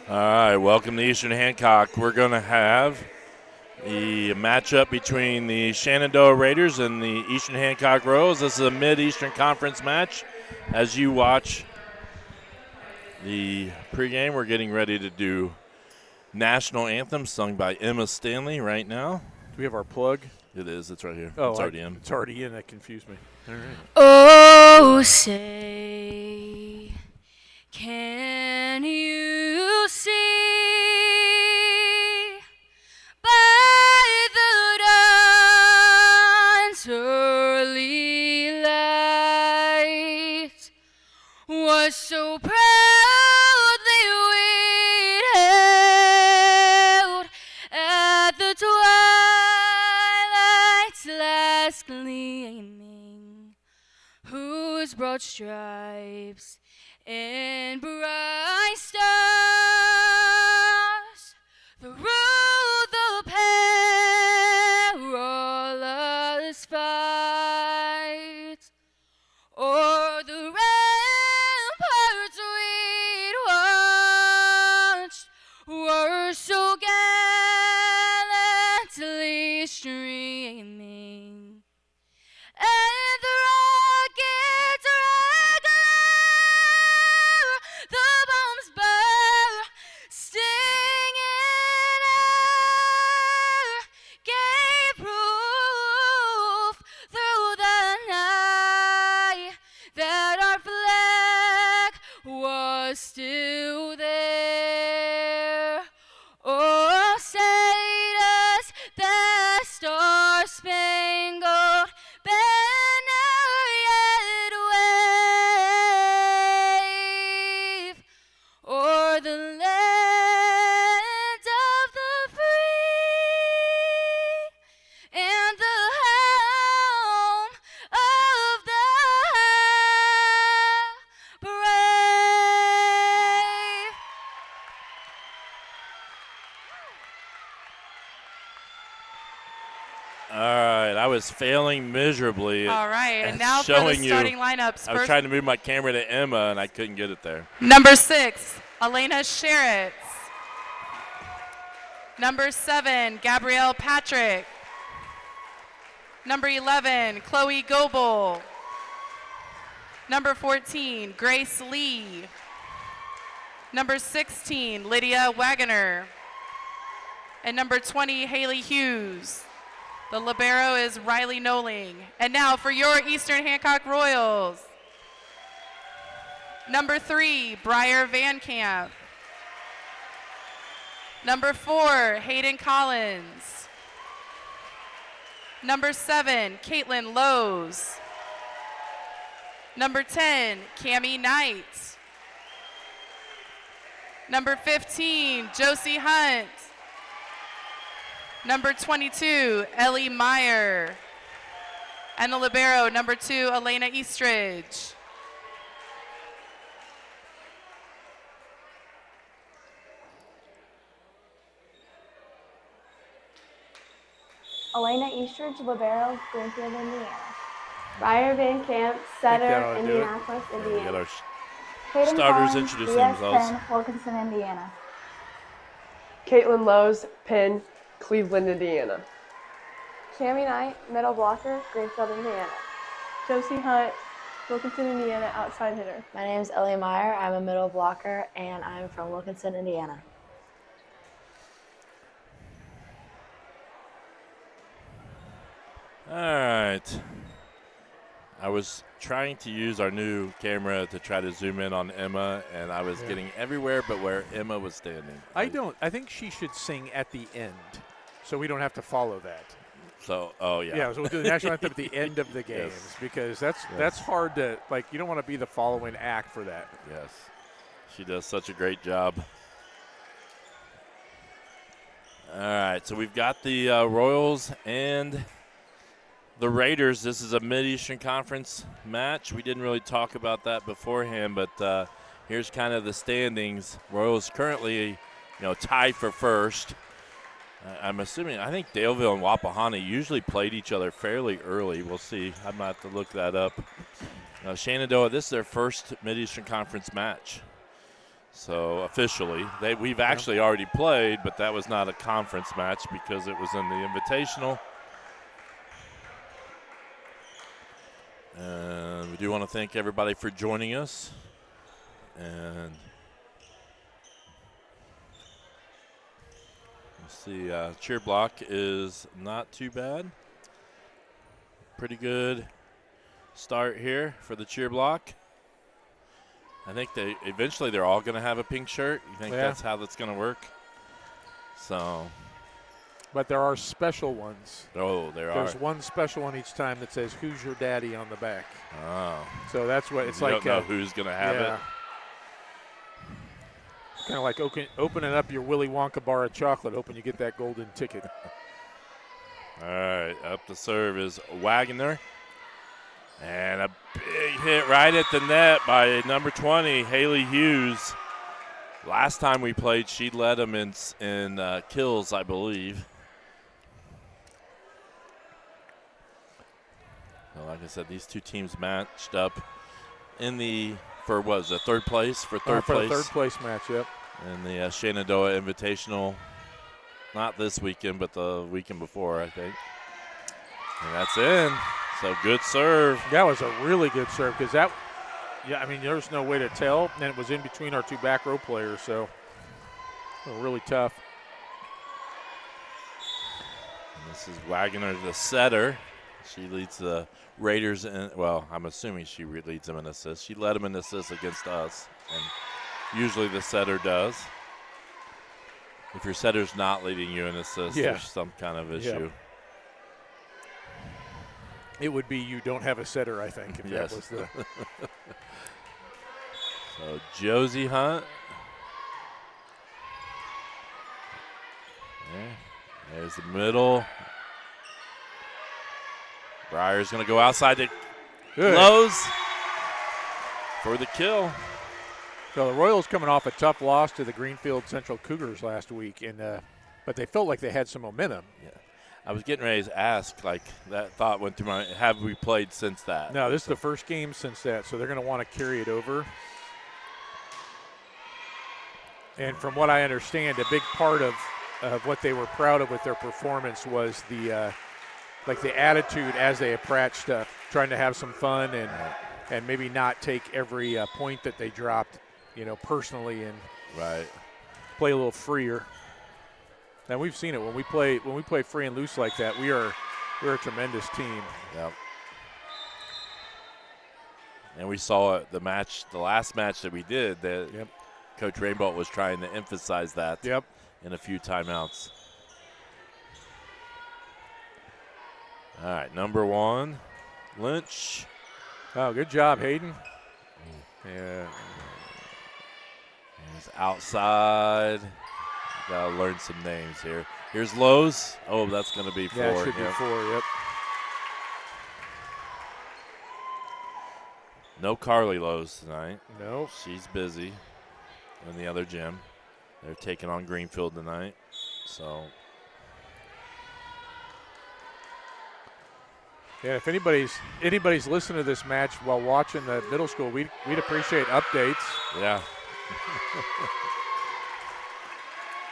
right, welcome to Eastern Hancock. We're going to have the matchup between the Shenandoah Raiders and the Eastern Hancock Royals. This is a Mid-Eastern Conference match. As you watch the pregame, we're getting ready to do National Anthem sung by Emma Stanley right now. Do we have our plug? It is. It's right here. Oh, it's already in. It's already in. That confused me. All right. Oh, say, can you see by the dawn's early light what so proudly we held at the twilight's last gleaming, whose broad stripes and bright stars through the perilous fight o'er the ramparts we'd watched were so gallantly streaming, and the rockets regular, the bombs bursting in air, gave proof through the night that our flag was still there. Oh, say does that star-spangled banner yet wave o'er the land of the free and the home of the brave? All right, I was failing miserably. All right, and now for the showing you. starting lineups. I was trying to move my camera to Emma, and I couldn't get it there. Number 6, Elena Sheritz. Number 7, Gabrielle Patrick. Number 11, Chloe Goebel. Number 14, Grace Lee. Number 16, Lydia Wagoner. And number 20, Haley Hughes. The libero is Riley Noling. And now for your Eastern Hancock Royals. Number 3, Briar Van Camp. Number 4, Hayden Collins. Number 7, Caitlin Lowe's. Number 10, Cammie Knight. Number 15, Josie Hunt. Number 22, Ellie Meyer. And the libero, number 2, Elena Eastridge. Elena Eastridge, libero, Greenfield, Indiana. Briar Van Camp, setter, Indianapolis, Get Indiana. our Hayden starters Collins, introducing BS themselves. 10, Wilkinson, Indiana. Caitlin Lowe's, Penn, Cleveland, Indiana. Cammie Knight, middle blocker, Greenfield, Indiana. Josie Hunt, Wilkinson, Indiana, outside hitter. My name is Ellie Meyer. I'm a middle blocker, and I'm from Wilkinson, Indiana. All right. I was trying to use our new camera to try to zoom in on Emma, and I was getting everywhere but where Emma was standing. I think she should sing at the end, so we don't have to follow that. So, oh yeah. Yeah, so we'll do the national anthem at the end of the games because that's hard to, like, you don't want to be the following act for that. Yes. She does such a great job. All right, so we've got the Royals and the Raiders. This is a Mid-Eastern Conference match. We didn't really talk about that beforehand, but here's kind of the standings. Royals currently, tied for first. I'm assuming, I think Daleville and Wapahana usually played each other fairly early. We'll see. I might have to look that up. Shenandoah, this is their first Mid-Eastern Conference match. So officially, we've actually already played, but that was not a conference match because it was in the Invitational. And we do want to thank everybody for joining us. And let's see, cheer block is not too bad. Pretty good start here for the cheer block. I think eventually they're all going to have a pink shirt. You think that's how that's going to work? So. But there are special ones. Oh, There's one special one each time that says, "Who's your daddy?" on the back. Oh. So that's what it's you like. You don't know who's going to have it. Kind of like opening up your Willy Wonka bar of chocolate, hoping you get that golden ticket. All right, up to serve is Wagner. And a big hit right at the net by number 20, Haley Hughes. Last time we played, she led them in kills, I believe. Well, like I said, these two teams matched up for third place? For third place. For the third place match, yep. In the Shenandoah Invitational, not this weekend, but the weekend before, I think. And that's in. So good serve. That was a really good serve because there's no way to tell. And it was in between our two back row players, so really tough. And this is Wagner, the setter. She leads the Raiders in, I'm assuming she leads them in assists. She led them in assists against us, and usually the setter does. If your setter's not leading you in assists, there's some kind of issue. Yeah. It would be you don't have a setter, I think, if that was the. So Josie Hunt. There's the middle. Breyer's going to go outside to Lowe's for the kill. So the Royals coming off a tough loss to the Greenfield Central Cougars last week, but they felt like they had some momentum. Yeah. I was getting ready to ask, that thought went through my, have we played since that? No, this is the first game since that, so they're going to want to carry it over. And from what I understand, a big part of what they were proud of with their performance was the attitude as they approached trying to have some fun and maybe not take every point that they dropped, personally, and play a little freer. And we've seen it when we play free and loose like that. We're a tremendous team. Yep. And we saw the last match that we did, that Coach Rainbolt was trying to emphasize that in a few timeouts. All right, number 1, Lynch. Oh, good job, Hayden. Yeah. He's outside. Got to learn some names here. Here's Lowe's. Oh, that's going to be 4. Yeah, it should be 4, yep. No Carly Lowe's tonight. No. She's busy in the other gym. They're taking on Greenfield tonight. So. Yeah, if anybody's listening to this match while watching the middle school, we'd appreciate updates. Yeah.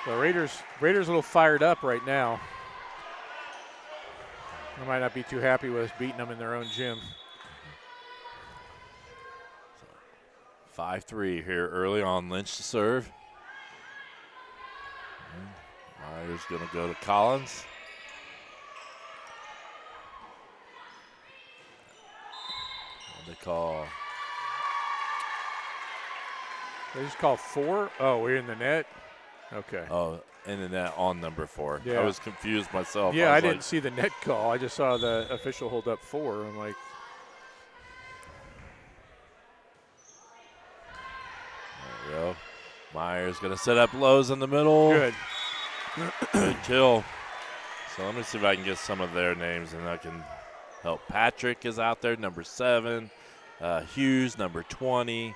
The Raiders a little fired up right now. They might not be too happy with us beating them in their own gym. 5-3 here early on. Lynch to serve. And Myers going to go to Collins. What they call? They just call 4? Oh, we're in the net? Okay. Oh, in the net on number 4. Yeah. I was confused myself. Yeah, I didn't see the net call. I just saw the official hold up 4. I'm like. There we go. Myers going to set up Lowe's in the middle. Good. Good kill. So let me see if I can get some of their names and I can help. Patrick is out there, number 7. Hughes, number 20.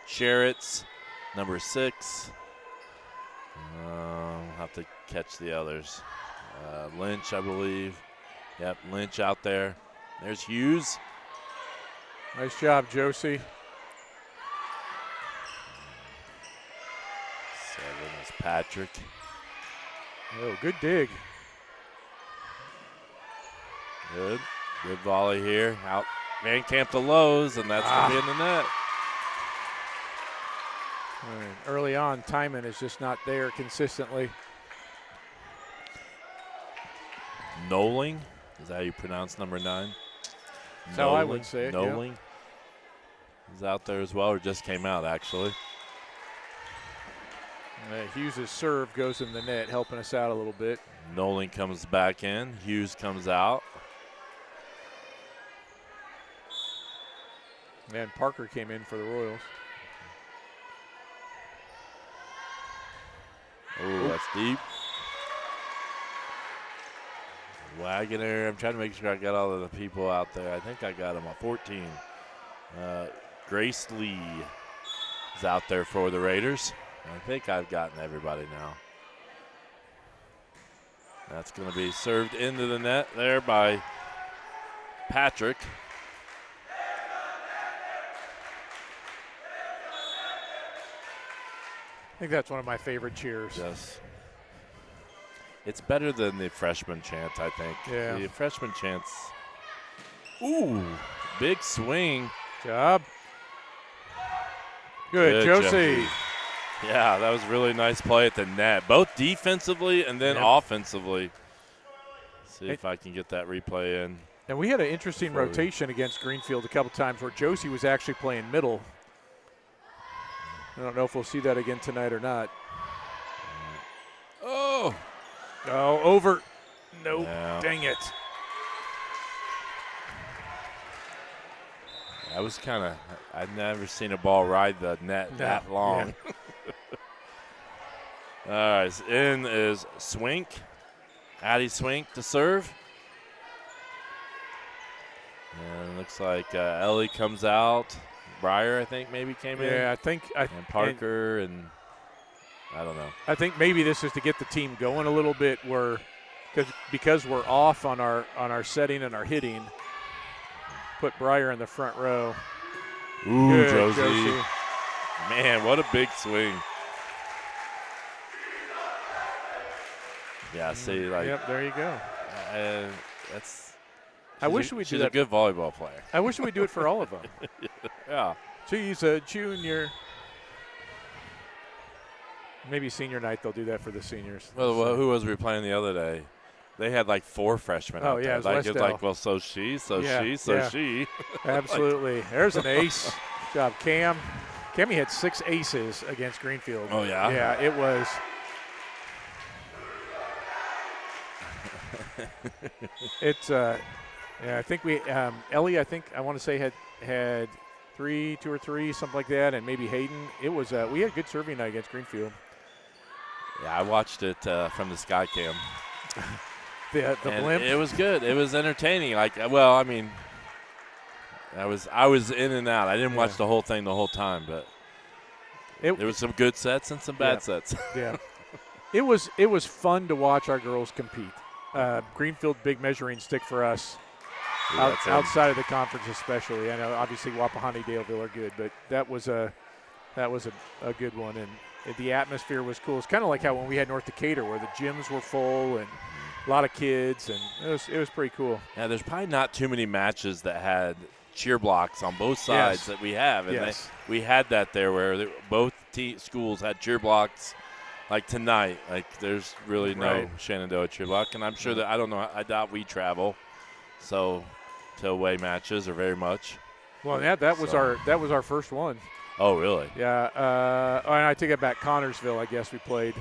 Sherritts, number 6. I'll have to catch the others. Lynch, I believe. Yep, Lynch out there. There's Hughes. Nice job, Josie. 7 is Patrick. Oh, good dig. Good volley here. Out Van Camp to Lowe's, and that's going to be in the net. Early on, Timon is just not there consistently. Knowling, is that how you pronounce number 9? That's how I would say it. Knowling is out there as well, or just came out actually. Hughes' serve goes in the net, helping us out a little bit. Knowling comes back in. Hughes comes out. And Parker came in for the Royals. Oh, that's deep. Wagoner. I'm trying to make sure I got all of the people out there. I think I got them at 14. Grace Lee is out there for the Raiders. I think I've gotten everybody now. That's going to be served into the net there by Patrick. I think that's one of my favorite cheers. Yes. It's better than the freshman chant, I think. Yeah. The freshman chants. Ooh, big swing. Job. Good, Josie. Yeah, that was a really nice play at the net, both defensively and then offensively. See if I can get that replay in. And we had an interesting rotation against Greenfield a couple times where Josie was actually playing middle. I don't know if we'll see that again tonight or not. Oh, over. Nope. Yeah. Dang it. I was kind of, I've never seen a ball ride the net that long. Yeah. All right, so in is Swink. Addie Swink to serve. And it looks like Ellie comes out. Breyer, I think, maybe came in. Yeah, I think. And Parker and I don't know. I think maybe this is to get the team going a little bit because we're off on our setting and our hitting. Put Breyer in the front row. Ooh, good, Josie. Man, what a big swing. Yeah, see, like. Yep, there you go. I wish we She's a good volleyball player. I wish we'd do it for all of them. Yeah. She's a junior. Maybe senior night they'll do that for the seniors. Well, who was we playing the other day? They had like 4 freshmen out there. It's like, well, so she. Absolutely. There's an ace. Good job, Cam. Cammy had 6 aces against Greenfield. Oh, yeah? Yeah, it was. It's, I think Ellie, I want to say had 2 or 3, something like that, and maybe Hayden. It was, we had a good serving night against Greenfield. Yeah, I watched it from the Sky Cam. The blimp. It was good. It was entertaining. I was in and out. I didn't watch the whole thing the whole time, but there was some good sets and some bad sets. Yeah, it was fun to watch our girls compete. Greenfield, big measuring stick for us. Outside of the conference, especially. I know obviously Wapahani, Daleville are good, but that was a good one, and the atmosphere was cool. It's kind of like how when we had North Decatur, where the gyms were full and a lot of kids, and it was pretty cool. Yeah, there's probably not too many matches that had cheer blocks on both sides that we have, and we had that there where both schools had cheer blocks. Like tonight, there's really no Shenandoah cheer block, and I'm sure that I doubt we travel, so to away matches or very much. Well, that was our first one. Oh, really? Yeah. And I take it back. Connorsville, I guess we played.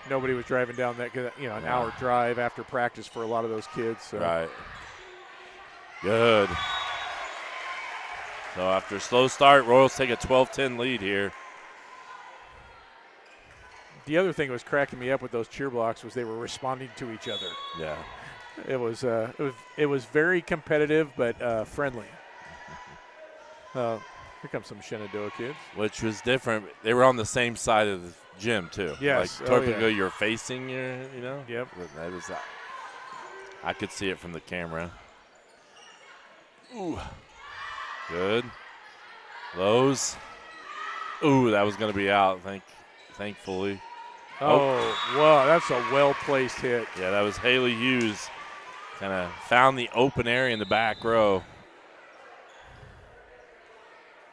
Nobody was driving down that, an hour drive after practice for a lot of those kids. So. Right. Good. So after a slow start, Royals take a 12-10 lead here. The other thing that was cracking me up with those cheer blocks was they were responding to each other. Yeah. It was very competitive but friendly. Here comes some Shenandoah kids. Which was different. They were on the same side of the gym too. Yes. Typically you're facing Yep. I could see it from the camera. Ooh. Good. Lowe's. Ooh, that was going to be out, thankfully. Oh, wow, that's a well-placed hit. Yeah, that was Haley Hughes. Kind of found the open area in the back row.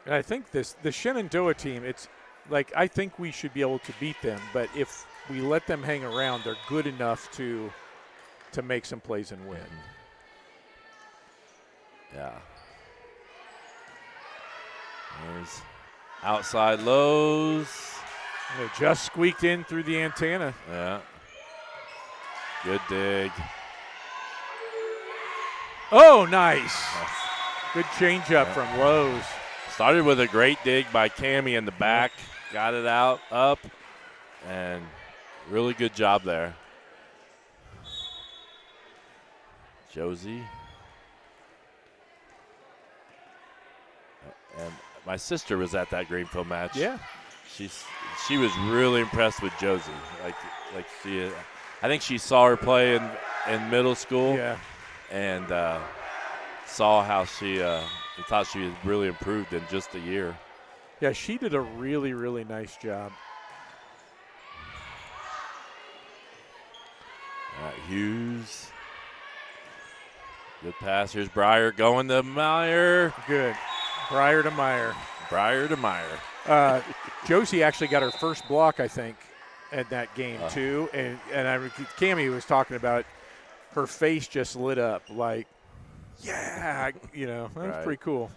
And I think the Shenandoah team, it's like I think we should be able to beat them, but if we let them hang around, they're good enough to make some plays and win. Yeah. There's outside Lowe's. And it just squeaked in through the antenna. Yeah. Good dig. Oh, nice. Good changeup from Lowe's. Started with a great dig by Cammie in the back. Got it out, up, and really good job there. Josie. And my sister was at that Greenfield match. Yeah. She was really impressed with Josie. Like she, I think she saw her play in middle school. Yeah. And saw how she thought she had really improved in just a year. Yeah, she did a really, really nice job. Hughes. Good pass. Here's Breyer going to Meyer. Good. Breyer to Meyer. Breyer to Meyer. Josie actually got her first block, I think, at that game too. And Cammie was talking about her face just lit up like, yeah, that was pretty cool.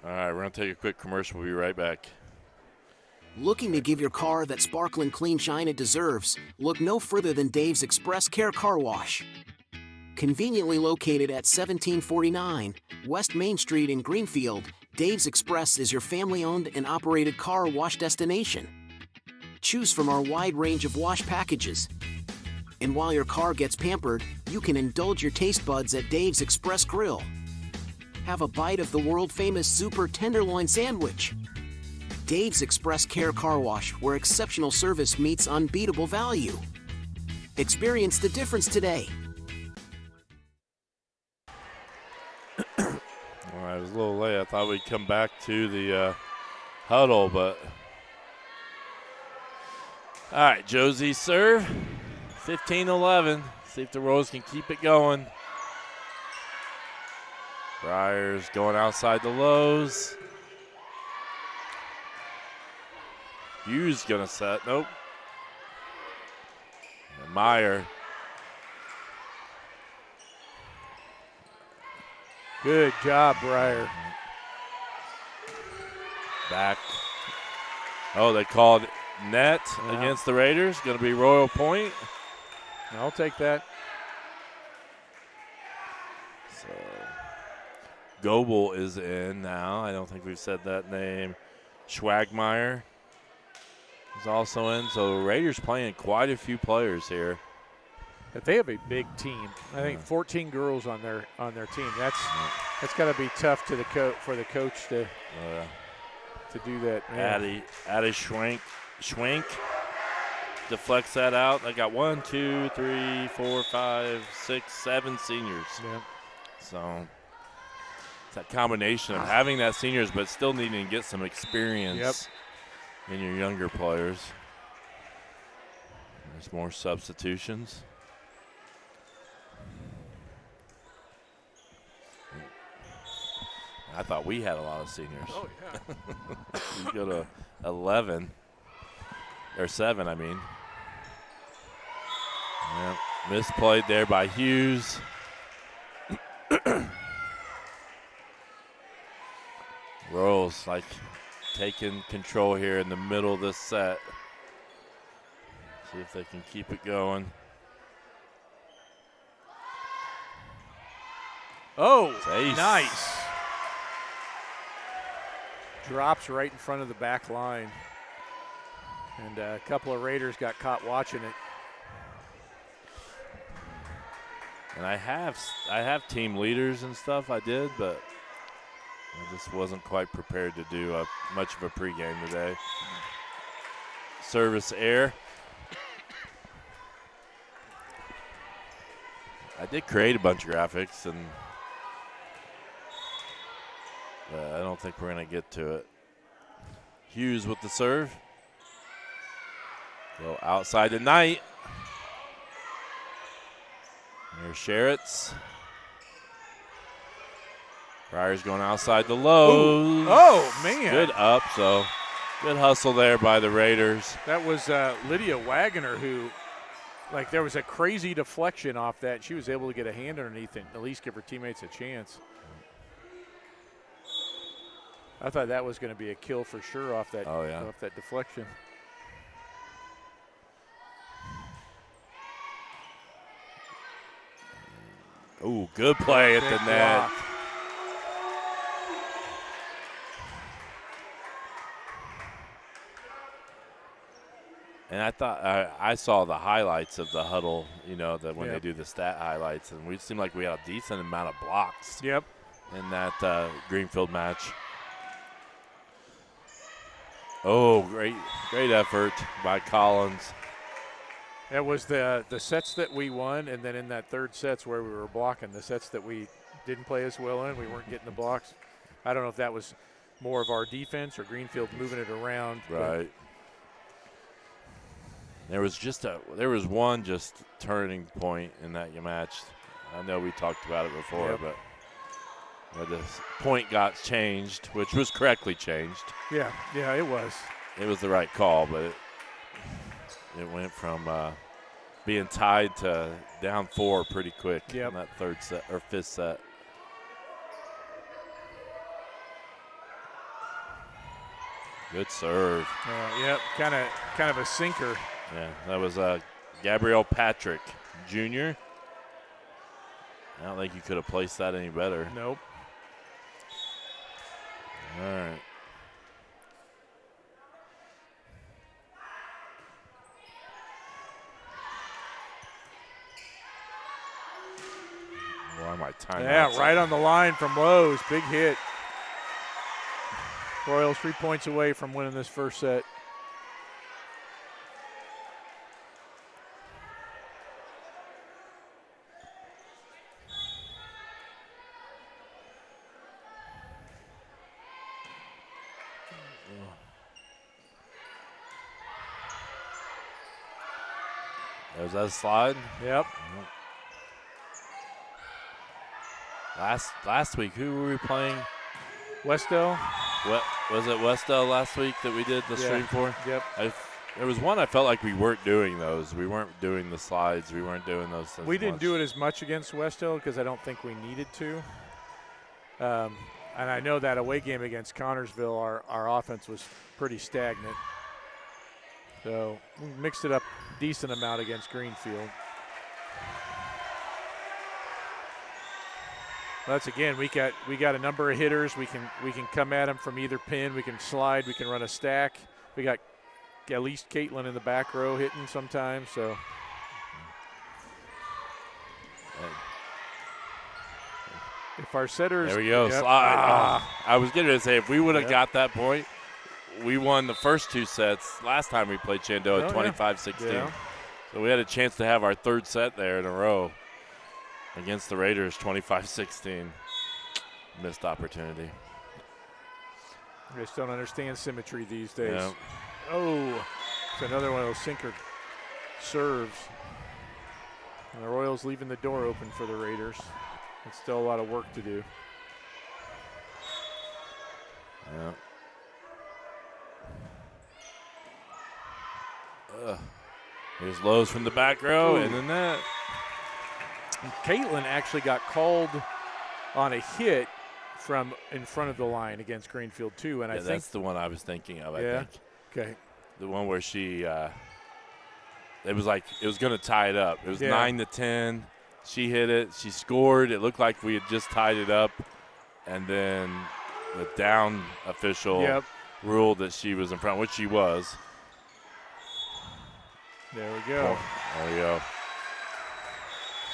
All right, we're going to take a quick commercial. We'll be right back. Looking to give your car that sparkling clean shine it deserves? Look no further than Dave's Express Care Car Wash. Conveniently located at 1749 West Main Street in Greenfield, Dave's Express is your family-owned and operated car wash destination. Choose from our wide range of wash packages. And while your car gets pampered, you can indulge your taste buds at Dave's Express Grill. Have a bite of the world-famous Super Tenderloin Sandwich. Dave's Express Care Car Wash, where exceptional service meets unbeatable value. Experience the difference today. All right, it was a little late. I thought we'd come back to the huddle, but all right, Josie serve. 15-11. See if the Royals can keep it going. Breyer's going outside the Lowe's. Hughes gonna set. Nope. And Meyer. Good job, Breyer. Back. Oh, they called net against the Raiders. Going to be Royal Point. I'll take that. So Goebel is in now. I don't think we've said that name. Schwagmeyer is also in. So Raiders playing quite a few players here. But they have a big team. I think 14 girls on their team. That's got to be tough to for the coach to do that. Addie Schwenk deflects that out. I got 1, 2, 3, 4, 5, 6, 7 seniors. Yeah. So it's that combination of having that seniors but still needing to get some experience in your younger players. There's more substitutions. I thought we had a lot of seniors. Oh, yeah. You go to 11, or 7, I mean. Yeah, misplayed there by Hughes. Royals taking control here in the middle of this set. See if they can keep it going. Oh, Ace. Nice. Drops right in front of the back line. And a couple of Raiders got caught watching it. And I have team leaders and stuff, I did, but I just wasn't quite prepared to do much of a pregame today. Service air. I did create a bunch of graphics, and I don't think we're going to get to it. Hughes with the serve. Go outside the Knight. There's Sherritts. Friars going outside the Lowe's. Ooh. Oh, man. Good up, so good hustle there by the Raiders. That was Lydia Wagoner who, like, there was a crazy deflection off that. She was able to get a hand underneath and at least give her teammates a chance. I thought that was going to be a kill for sure off that, off that deflection. Ooh, good play at the net. And I thought I saw the highlights of the huddle, you know, that when they do the stat highlights, and we seemed like we had a decent amount of blocks. Yep. In that Greenfield match. Oh, great effort by Collins. That was the sets that we won, and then in that third set's where we were blocking. The sets that we didn't play as well in, we weren't getting the blocks. I don't know if that was more of our defense or Greenfield moving it around. Right. There was one just turning point in that match. I know we talked about it before, but the point got changed, which was correctly changed. Yeah, it was. It was the right call, but it went from being tied to down 4 pretty quick in that third set or fifth set. Good serve. Yep, kind of a sinker. Yeah, that was Gabrielle Patrick Jr. I don't think you could have placed that any better. Nope. All right. Why am I timing? Yeah, right on the line from Lowe's. Big hit. Royals 3 points away from winning this first set. Was that a slide? Yep. Last week, who were we playing? Westdale. Was it Westdale last week that we did the stream for? Yep. There was one I felt like we weren't doing those. We weren't doing the slides. We weren't doing those things. We didn't do it as much against Westdale because I don't think we needed to. And I know that away game against Connorsville, our offense was pretty stagnant. So we mixed it up decent amount against Greenfield. That's again, we got a number of hitters. We can come at them from either pin. We can slide. We can run a stack. We got at least Caitlin in the back row hitting sometimes. So. If our setters. There we go. Yep. Slide. I was getting to say if we would have got that point, we won the first 2 sets last time we played Shenandoah 25-16. Yeah. So we had a chance to have our third set there in a row against the Raiders 25-16. Missed opportunity. I just don't understand symmetry these days. Yeah. Oh, it's another one of those sinker serves. And the Royals leaving the door open for the Raiders. It's still a lot of work to do. Yeah. Here's Lowe's from the back row, and then that. And Caitlin actually got called on a hit from in front of the line against Greenfield too, and I think that's the one I was thinking of. I think. Okay. The one where she, it was like it was going to tie it up. It was 9-10. She hit it. She scored. It looked like we had just tied it up, and then the down official ruled that she was in front, which she was. There we go. There we go.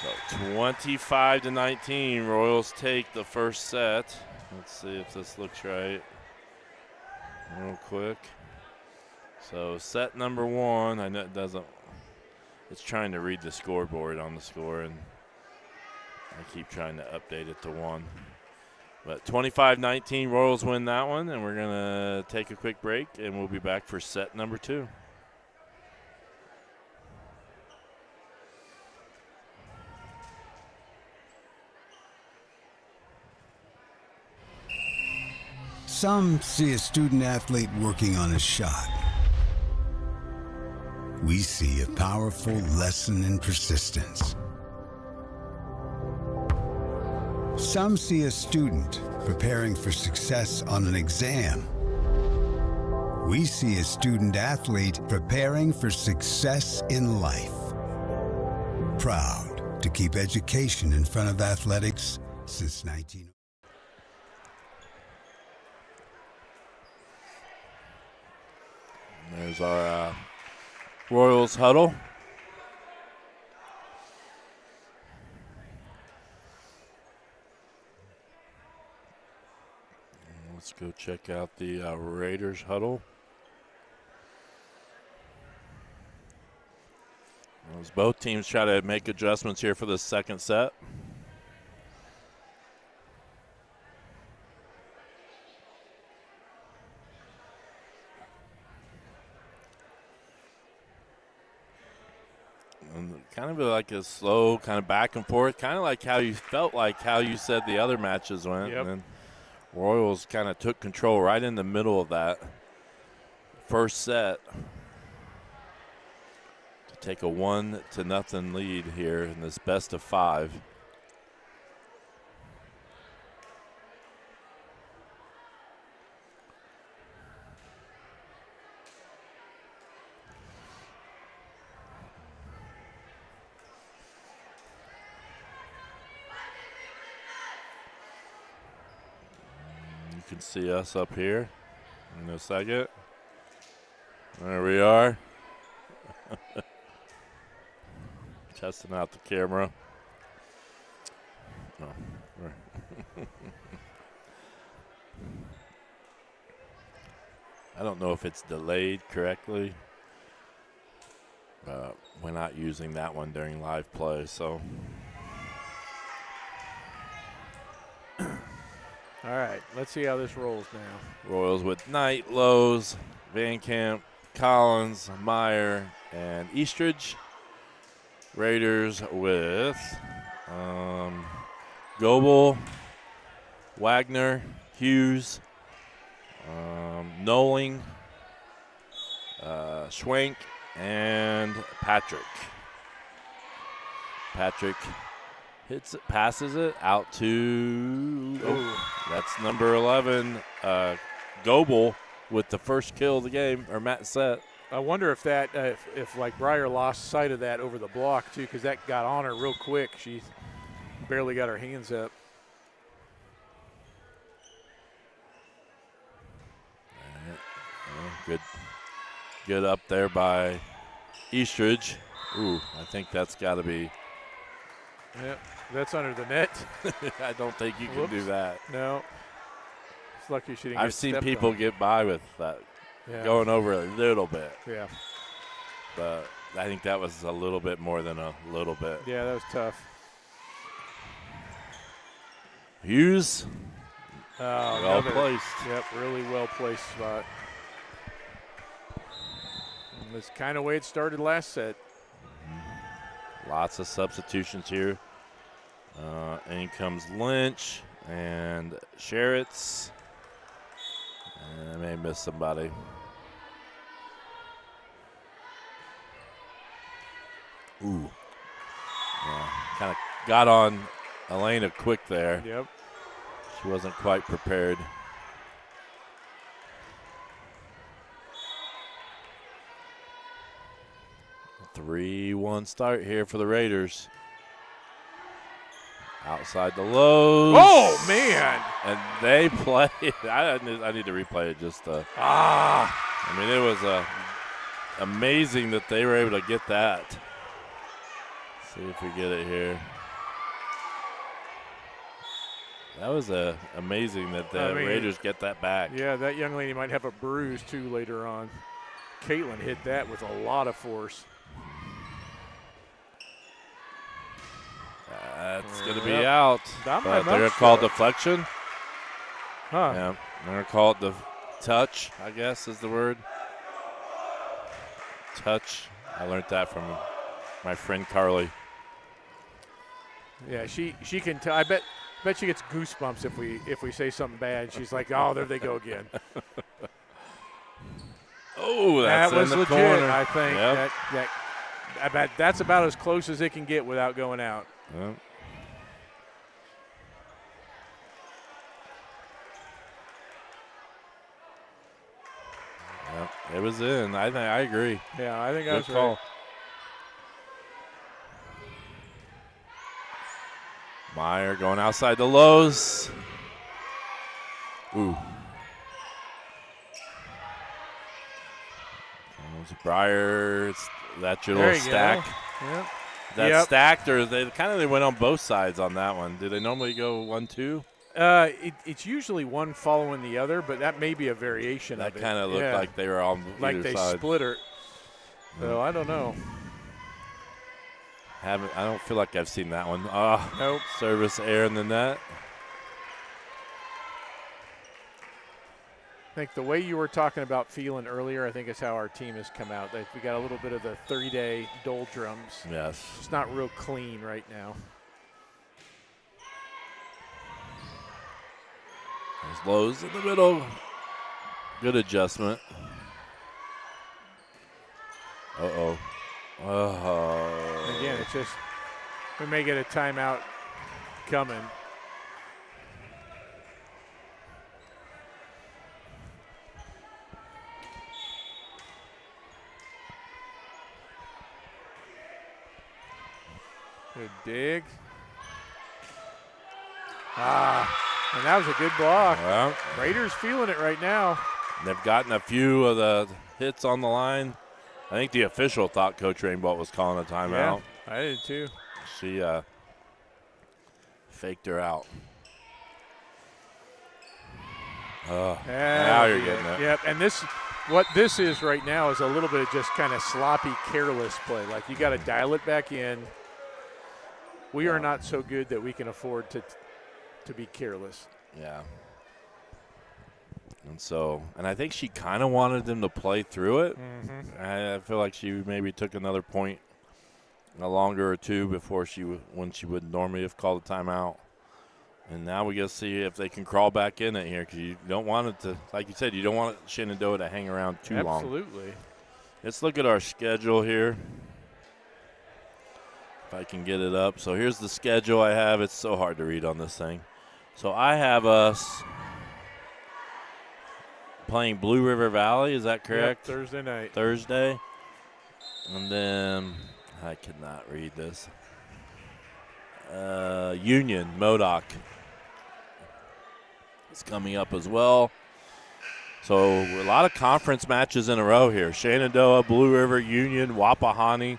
So 25-19, Royals take the first set. Let's see if this looks right real quick. So set number 1, I know it doesn't, it's trying to read the scoreboard on the score, and I keep trying to update it to 1. But 25-19, Royals win that one, and we're going to take a quick break, and we'll be back for set number 2. Some see a student athlete working on a shot. We see a powerful lesson in persistence. Some see a student preparing for success on an exam. We see a student athlete preparing for success in life. Proud to keep education in front of athletics since 19. There's our Royals huddle. Let's go check out the Raiders huddle. As both teams try to make adjustments here for the second set. And kind of like a slow kind of back and forth, kind of like how you felt like how you said the other matches went. Yep. And then Royals kind of took control right in the middle of that first set to take a 1-0 lead here in this best of 5. You can see us up here in a second. There we are. Testing out the camera. No. I don't know if it's delayed correctly. We're not using that one during live play, so. All right, let's see how this rolls now. Royals with Knight, Lowe's, Van Camp, Collins, Meyer, and Eastridge. Raiders with Goebel, Wagner, Hughes, Noling, Schwenk, and Patrick. Patrick hits it, passes it out to, that's number 11, Goebel with the first kill of the game, or Matt set. I wonder if that, if like Breyer lost sight of that over the block too, because that got on her real quick. She barely got her hands up. Good up there by Eastridge. Ooh, I think that's got to be. Yep, that's under the net. I don't think you can do that. No. It's lucky she didn't I've get seen stepped people on. get by with that, Yeah. going over a little bit. Yeah. But I think that was a little bit more than a little bit. Yeah, that was tough. Hughes, well placed. Yep, really well placed spot. And that's kind of the way it started last set. Lots of substitutions here. In comes Lynch and Sherritts. And I may miss somebody. Ooh. Kind of got on Elena quick there. Yep. She wasn't quite prepared. A 3-1 start here for the Raiders. Outside the Lowe's. Oh, man. And they play. I need to replay it just to. I mean, it was amazing that they were able to get that. See if we get it here. That was amazing that the Raiders get that back. Yeah, that young lady might have a bruise, too, later on. Caitlin hit that with a lot of force. That's going to be out. That But might they're going to call deflection. Huh. Yeah, they're going to call it the touch, I guess is the word. Touch. I learned that from my friend Carly. Yeah, she can tell. I bet she gets goosebumps if we say something bad. She's like, oh, there they go again. Oh, that's that was in the legit, corner. I think. Yep. I bet that's about as close as it can get without going out. Yep. Yep, it was in. I agree. Yeah, I think Good that's call. right. Meyer going outside the lows. Ooh. Breyer, that's your little stack. Yep. That's stacked, or they went on both sides on that one. Do they normally go 1-2? It's usually one following the other, but that may be a variation That of it. kind of looked like they were on like either they side. split her. So I don't know. I don't feel like I've seen that one. Nope. Service air in the net. I think the way you were talking about feeling earlier, I think is how our team has come out. We got a little bit of the 30-day doldrums. Yes. It's not real clean right now. There's lows in the middle. Good adjustment. Uh-oh. Oh. Again, it's just we may get a timeout coming. Good dig. And that was a good block. Well, Raiders feeling it right now. They've gotten a few of the hits on the line. I think the official thought Coach Rainbolt was calling a timeout. Yeah, I did too. She faked her out. Now you're getting it. Yep, and what this is right now is a little bit of just kind of sloppy, careless play. Like you got to dial it back in. We are not so good that we can afford to be careless. Yeah. And I think she kind of wanted them to play through it. Mm-hmm. I feel like she maybe took another point, a longer or two before when she would normally have called a timeout. And now we got to see if they can crawl back in it here, because you don't want it to, like you said, you don't want Shenandoah to hang around too long. Absolutely. Let's look at our schedule here. If I can get it up. So here's the schedule I have. It's so hard to read on this thing. So I have us playing Blue River Valley. Is that correct? Yep, Thursday night. Thursday. And then I cannot read this. Union, Modoc is coming up as well. So a lot of conference matches in a row here. Shenandoah, Blue River, Union, Wapahani.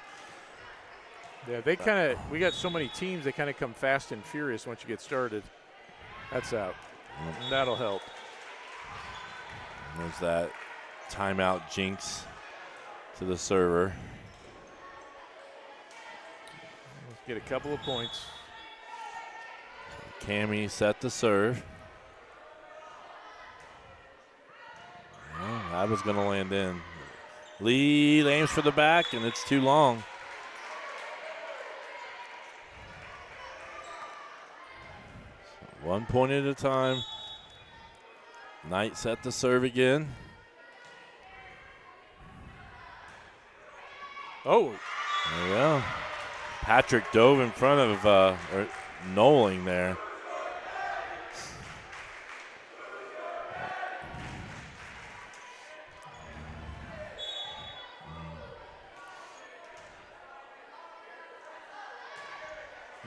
Yeah, we got so many teams, they kind of come fast and furious once you get started. That's out. And that'll help. There's that timeout jinx to the server. Let's get a couple of points. Cammie set to serve. Well, that was going to land in. Lee aims for the back, and it's too long. So 1 point at a time. Knight set to serve again. Oh. There we go. Patrick dove in front of Noling there.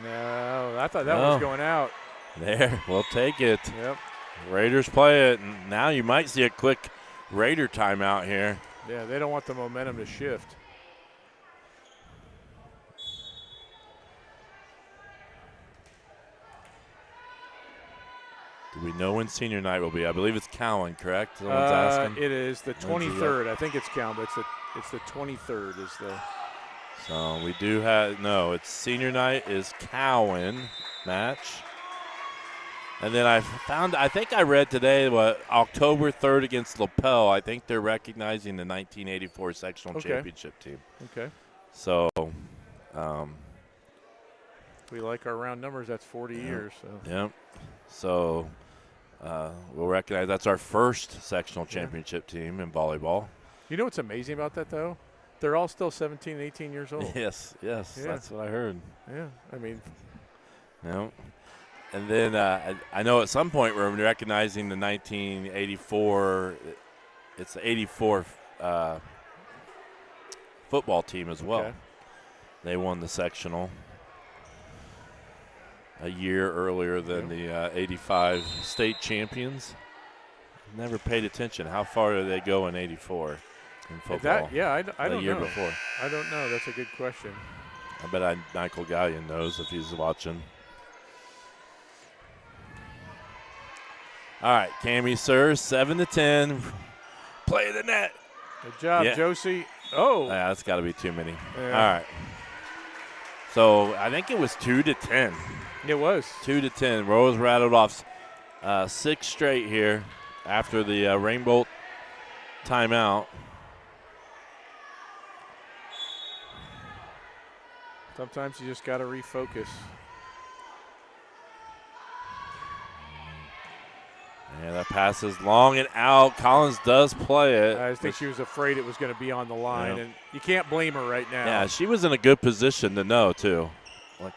No, I thought that was going out. There, we'll take it. Yep. Raiders play it, and now you might see a quick Raider timeout here. Yeah, they don't want the momentum to shift. Do we know when senior night will be? I believe it's Cowan, correct? Someone's asking. It is the 23rd. I think it's Cowan, but it's the 23rd is the So we do have, no, it's senior night is Cowan match. And then I think I read today October 3rd against LaPel, I think they're recognizing the 1984 sectional championship team. Okay. So. We like our round numbers. That's 40 years. So. Yep. So we'll recognize that's our first sectional championship team in volleyball. You know what's amazing about that, though? They're all still 17, 18 years old. Yes, Yeah. that's what I heard. Yeah, I mean. No. And then I know at some point we're recognizing the 1984, it's the 84 football team as well. Okay. They won the sectional a year earlier than the 85 state champions. Never paid attention. How far did they go in 84 in football? I don't know. The year before. I don't know. That's a good question. I bet Michael Gallion knows if he's watching. All right, Cammie serves 7-10. Play the net. Good job, Josie. Oh. Yeah, that's got to be too many. Yeah. All right. So I think it was 2-10. It was 2-10. Rose rattled off 6 straight here after the Rainbow timeout. Sometimes you just got to refocus. Yeah, that pass is long and out. Collins does play it. I think she was afraid it was going to be on the line, and you can't blame her right now. Yeah, she was in a good position to know, too. Like,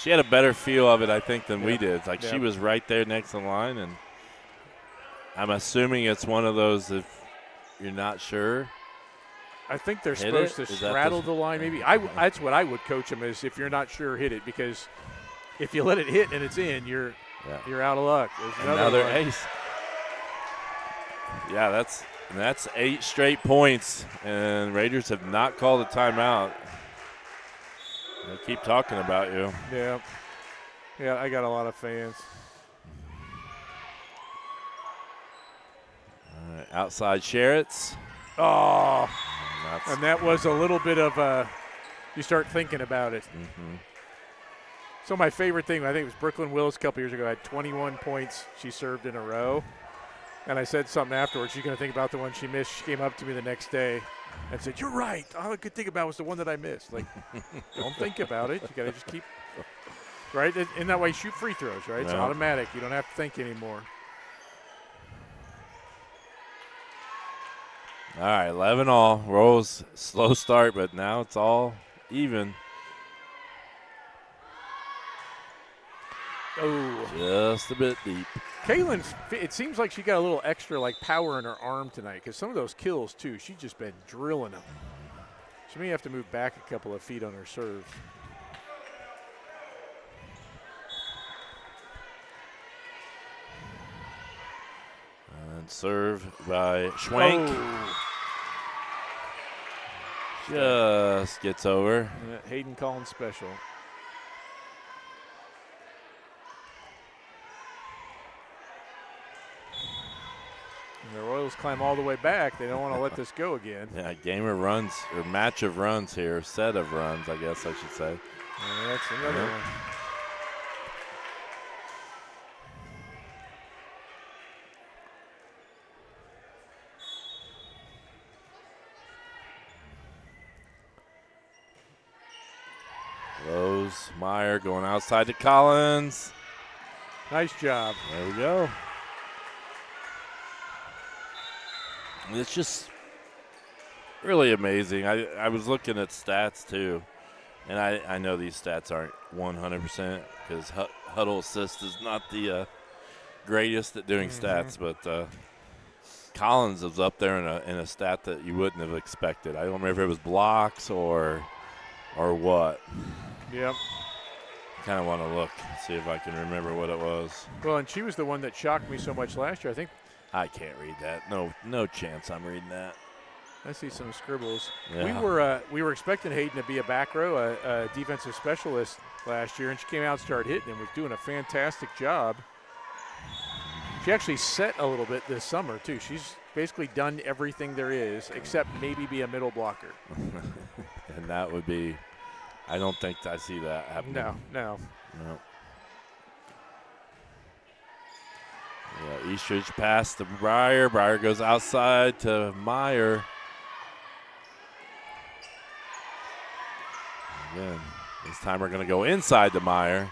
she had a better feel of it, I think, than we did. Like, she was right there next to the line, and I'm assuming it's one of those if you're not sure. I think they're supposed to straddle the line. Maybe that's what I would coach them is if you're not sure, hit it, because if you let it hit and it's in, you're out of luck. There's another ace. Yeah, that's 8 straight points, and Raiders have not called a timeout. They keep talking about you. Yeah. Yeah, I got a lot of fans. All right, outside Sherritts. Oh, and that was a little bit of you start thinking about it. Mm-hmm. So my favorite thing, I think it was Brooklyn Willis a couple years ago, had 21 points she served in a row. And I said something afterwards. She's going to think about the one she missed. She came up to me the next day and said, "You're right. All I could think about was the one that I missed." Like, don't think about it. You got to just keep, right? In that way, shoot free throws, right? It's automatic. You don't have to think anymore. All right, 11-all. Rose, slow start, but now it's all even. Oh. Just a bit deep. Kaylin's, it seems like she got a little extra power in her arm tonight because some of those kills, too, she's just been drilling them. She may have to move back a couple of feet on her serves. And serve by Schwank. Oh. Just gets over. Hayden Collins special. And the Royals climb all the way back. They don't want to let this go again. Yeah, game of runs, or match of runs here, set of runs, I guess I should say. Yeah, that's another one. Rose Meyer going outside to Collins. Nice job. There we go. It's just really amazing. I was looking at stats too, and I know these stats aren't 100% because Huddle Assist is not the greatest at doing stats, but Collins is up there in a stat that you wouldn't have expected. I don't remember if it was blocks or what. Yep. Kind of want to look, see if I can remember what it was. Well, and she was the one that shocked me so much last year. I think I can't read that. No chance I'm reading that. I see some scribbles. Yeah. We were expecting Hayden to be a back row, a defensive specialist last year, and she came out and started hitting and was doing a fantastic job. She actually set a little bit this summer too. She's basically done everything there is except maybe be a middle blocker. And that would be, I don't think I see that happening. No. Yeah, Eastridge pass to Breyer. Breyer goes outside to Meyer. Again, this time we're going to go inside to Meyer.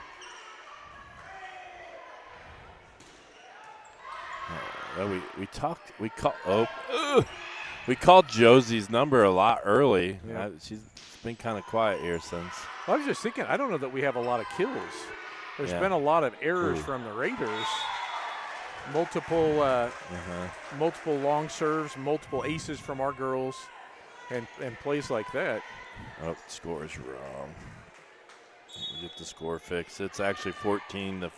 We called Josie's number a lot early. Yeah. She's been kind of quiet here since. I was just thinking, I don't know that we have a lot of kills. There's been a lot of errors from the Raiders. Multiple long serves, multiple aces from our girls, and plays like that. Oh, score is wrong. Get the score fixed. It's actually 14-15.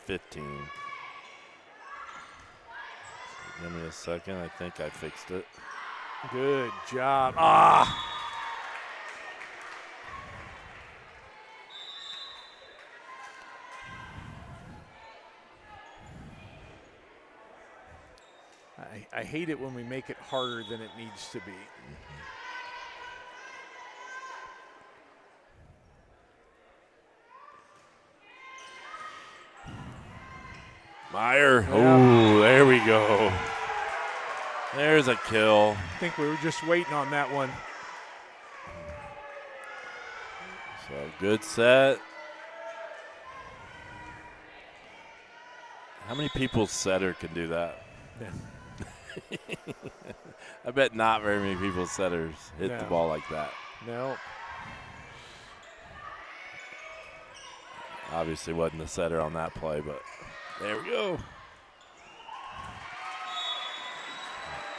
Give me a second. I think I fixed it. Good job. I hate it when we make it harder than it needs to be. Meyer. Oh, there we go. There's a kill. I think we were just waiting on that one. So good set. How many people's setter can do that? Yeah. I bet not very many people's setters hit the ball like that. No. Obviously wasn't the setter on that play, but there we go.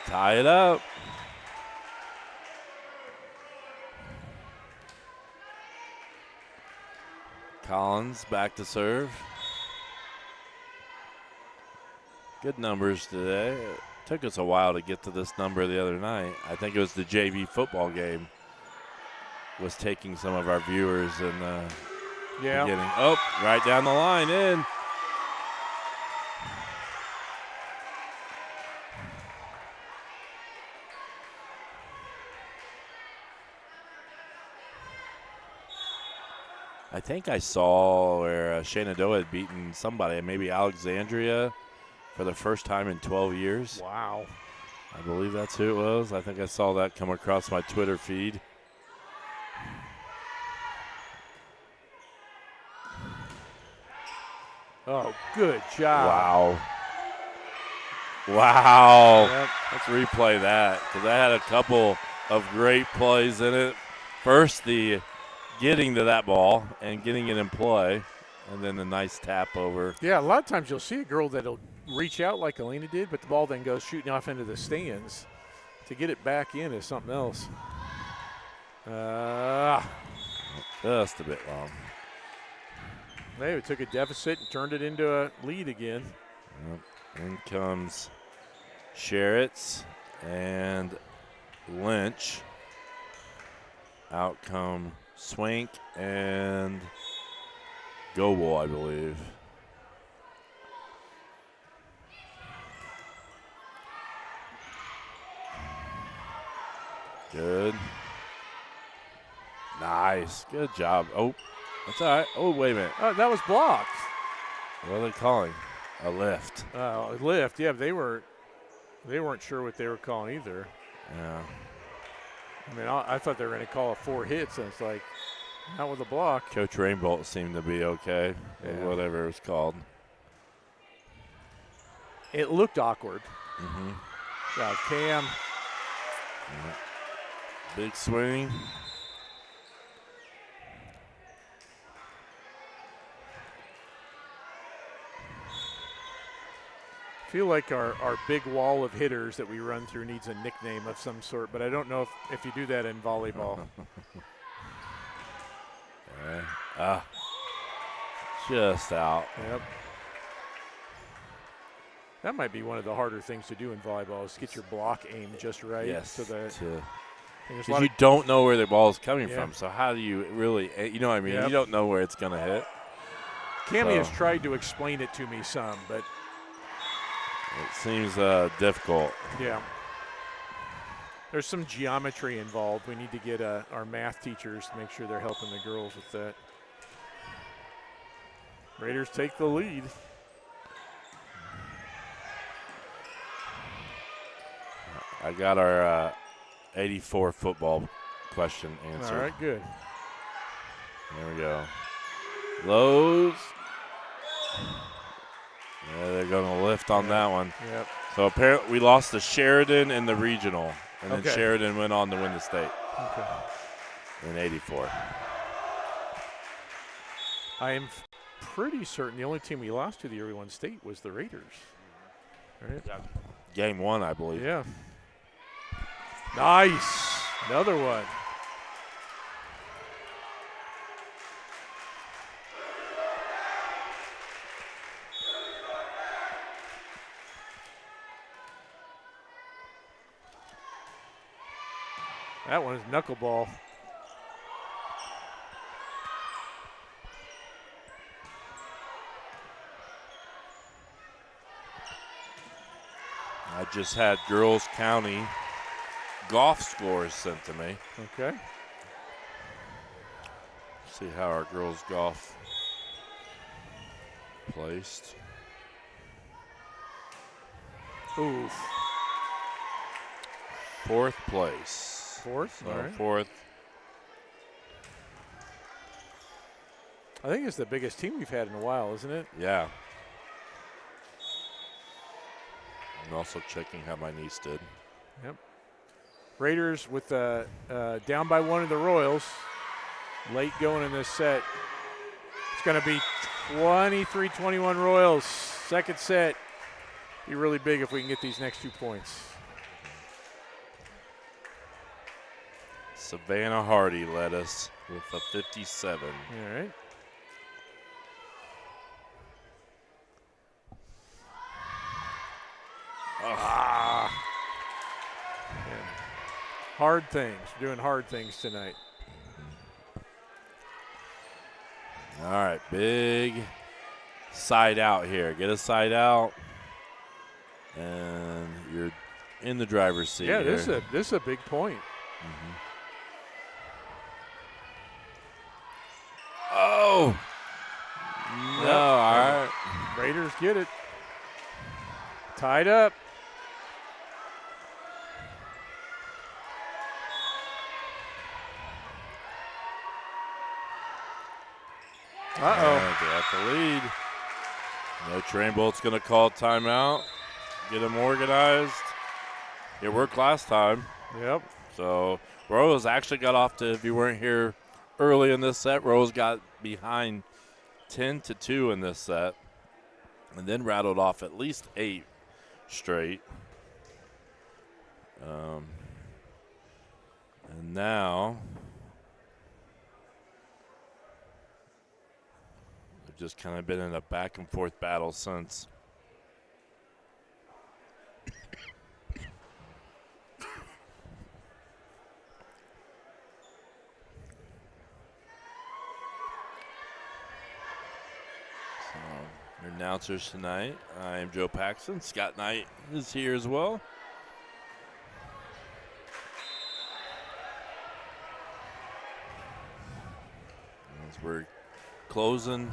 Tie it up. Collins back to serve. Good numbers today. It took us a while to get to this number the other night. I think it was the JV football game was taking some of our viewers and getting right down the line in. I think I saw where Shenandoah had beaten somebody, maybe Alexandria, for the first time in 12 years. Wow. I believe that's who it was. I think I saw that come across my Twitter feed. Oh, good job. Wow. Yep. Let's replay that because I had a couple of great plays in it. First, the getting to that ball and getting it in play, and then the nice tap over. Yeah, a lot of times you'll see a girl that'll reach out like Elena did, but the ball then goes shooting off into the stands. To get it back in is something else. Just a bit long. They took a deficit and turned it into a lead again. Yep. In comes Sherritts and Lynch. Out come Swink and Goble, I believe. Good. Nice. Good job. Oh, that's all right. Oh, wait a minute. Oh, that was blocked. What are they calling? A lift. A lift. Yeah, they weren't sure what they were calling either. Yeah. I mean, I thought they were going to call it 4 hits, and it's like, not with a block. Coach Rainbolt seemed to be okay, or whatever it was called. It looked awkward. Mm-hmm. Cam. Yeah. Big swing. I feel like our big wall of hitters that we run through needs a nickname of some sort, but I don't know if you do that in volleyball. Just out. Yep. That might be one of the harder things to do in volleyball is get your block aim just right. Yes. So that because you don't know where the ball is coming from. So how do you really, you know what I mean? Yep. You don't know where it's going to hit. Cammie has tried to explain it to me some, but it seems difficult. Yeah. There's some geometry involved. We need to get our math teachers to make sure they're helping the girls with that. Raiders take the lead. I got our 84 football question answered. All right, good. There we go. Lowe's. Yeah, they're going to lift on that one. Yep. So apparently we lost to Sheridan in the regional, and then Okay. Sheridan went on to win the state Okay. in 84. I am pretty certain the only team we lost to the year we won state was the Raiders. Right? Game 1, I believe. Yeah. Nice. Another one. That one is knuckleball. I just had Girls County golf scores sent to me. Okay. See how our girls golf placed. Ooh. 4th place. Fourth? So All right. 4th. I think it's the biggest team we've had in a while, isn't it? Yeah. I'm also checking how my niece did. Yep. Raiders with down by 1 of the Royals. Late going in this set. It's going to be 23-21 Royals. Second set. Be really big if we can get these next 2 points. Savannah Hardy led us with a 57. All right. Ah. Yeah. Hard things. We're doing hard things tonight. All right, big side out here. Get a side out, and you're in the driver's seat. Yeah, here. this is a big point. Mm-hmm. Oh! No, all right. Raiders get it. Tied up. Uh-oh. They have the lead. No Train Bolt's going to call timeout. Get them organized. It worked last time. Yep. So Rose actually got off to, if you weren't here early in this set, Rose got behind 10-2 in this set and then rattled off at least 8 straight. And now they've just kind of been in a back and forth battle since. Your announcers tonight, I am Joe Paxton. Scott Knight is here as well. As we're closing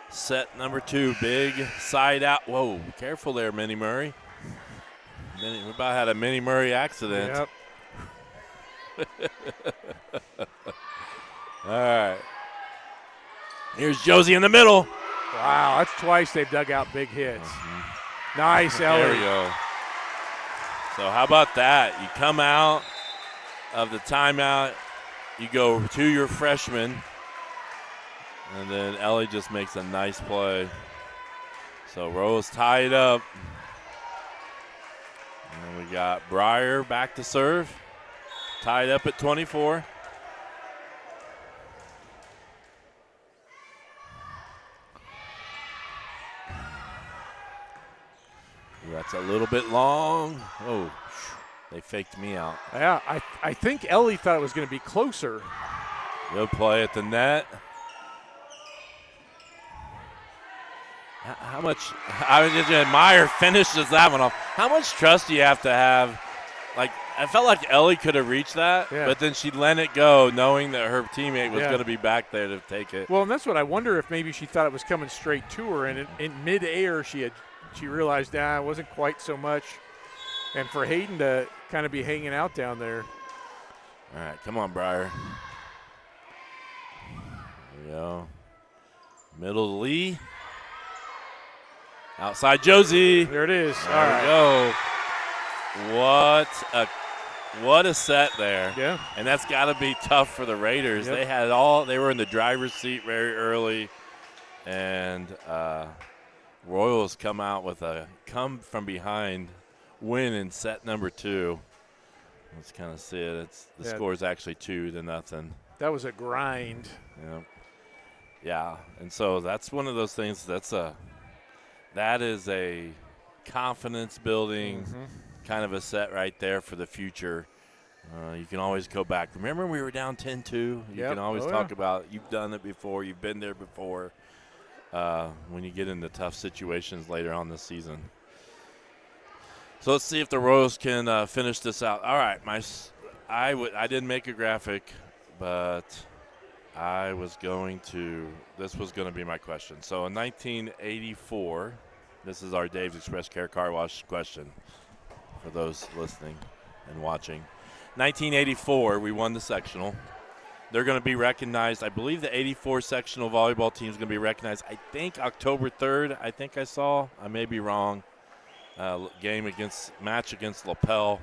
set number 2, big side out. Whoa, careful there, Minnie Murray. We about had a Minnie Murray accident. Yep. All right. Here's Josie in the middle. Wow, that's twice they've dug out big hits. Nice, Ellie. There we go. So how about that? You come out of the timeout, you go to your freshman, and then Ellie just makes a nice play. So Rose tied up. And we got Breyer back to serve, tied up at 24. That's a little bit long. Oh, they faked me out. Yeah, I think Ellie thought it was going to be closer. Good play at the net. How much, I was just admire finishes that one off. How much trust do you have to have like I felt like Ellie could have reached that, but then she let it go, knowing that her teammate was going to be back there to take it. Well, and that's what I wonder if maybe she thought it was coming straight to her, and in midair she realized it wasn't quite so much, and for Hayden to kind of be hanging out down there. All right, come on, Briar. There we go. Middle to Lee. Outside Josie. There it is. There we go. What a set there. Yeah. And that's got to be tough for the Raiders. Yep. They were in the driver's seat very early, and Royals come out with a come from behind win in set number 2. Let's kind of see it. The score is actually 2-0. That was a grind. Yeah. And so that's one of those things that is a confidence building kind of a set right there for the future. You can always go back. Remember we were down 10-2? You can always talk about you've done it before, you've been there before when you get into tough situations later on this season. So let's see if the Royals can finish this out. All right, I didn't make a graphic, but this was going to be my question. So in 1984, this is our Dave's Express Care Car Wash question for those listening and watching. 1984, we won the sectional. They're going to be recognized. I believe the 84 sectional volleyball team is going to be recognized, I think, October 3rd. I think I saw. I may be wrong. Match against LaPel.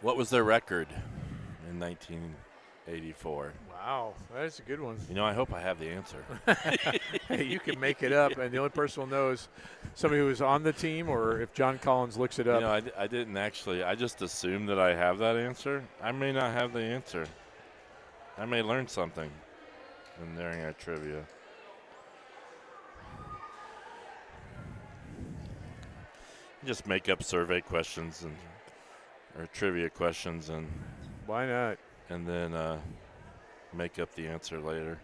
What was their record in 1984? Wow, that's a good one. I hope I have the answer. Hey, you can make it up, and the only person who will know is somebody who was on the team, or if John Collins looks it up. I didn't actually. I just assumed that I have that answer. I may not have the answer. I may learn something during our trivia. Just make up survey questions or trivia questions, and why not? And then make up the answer later.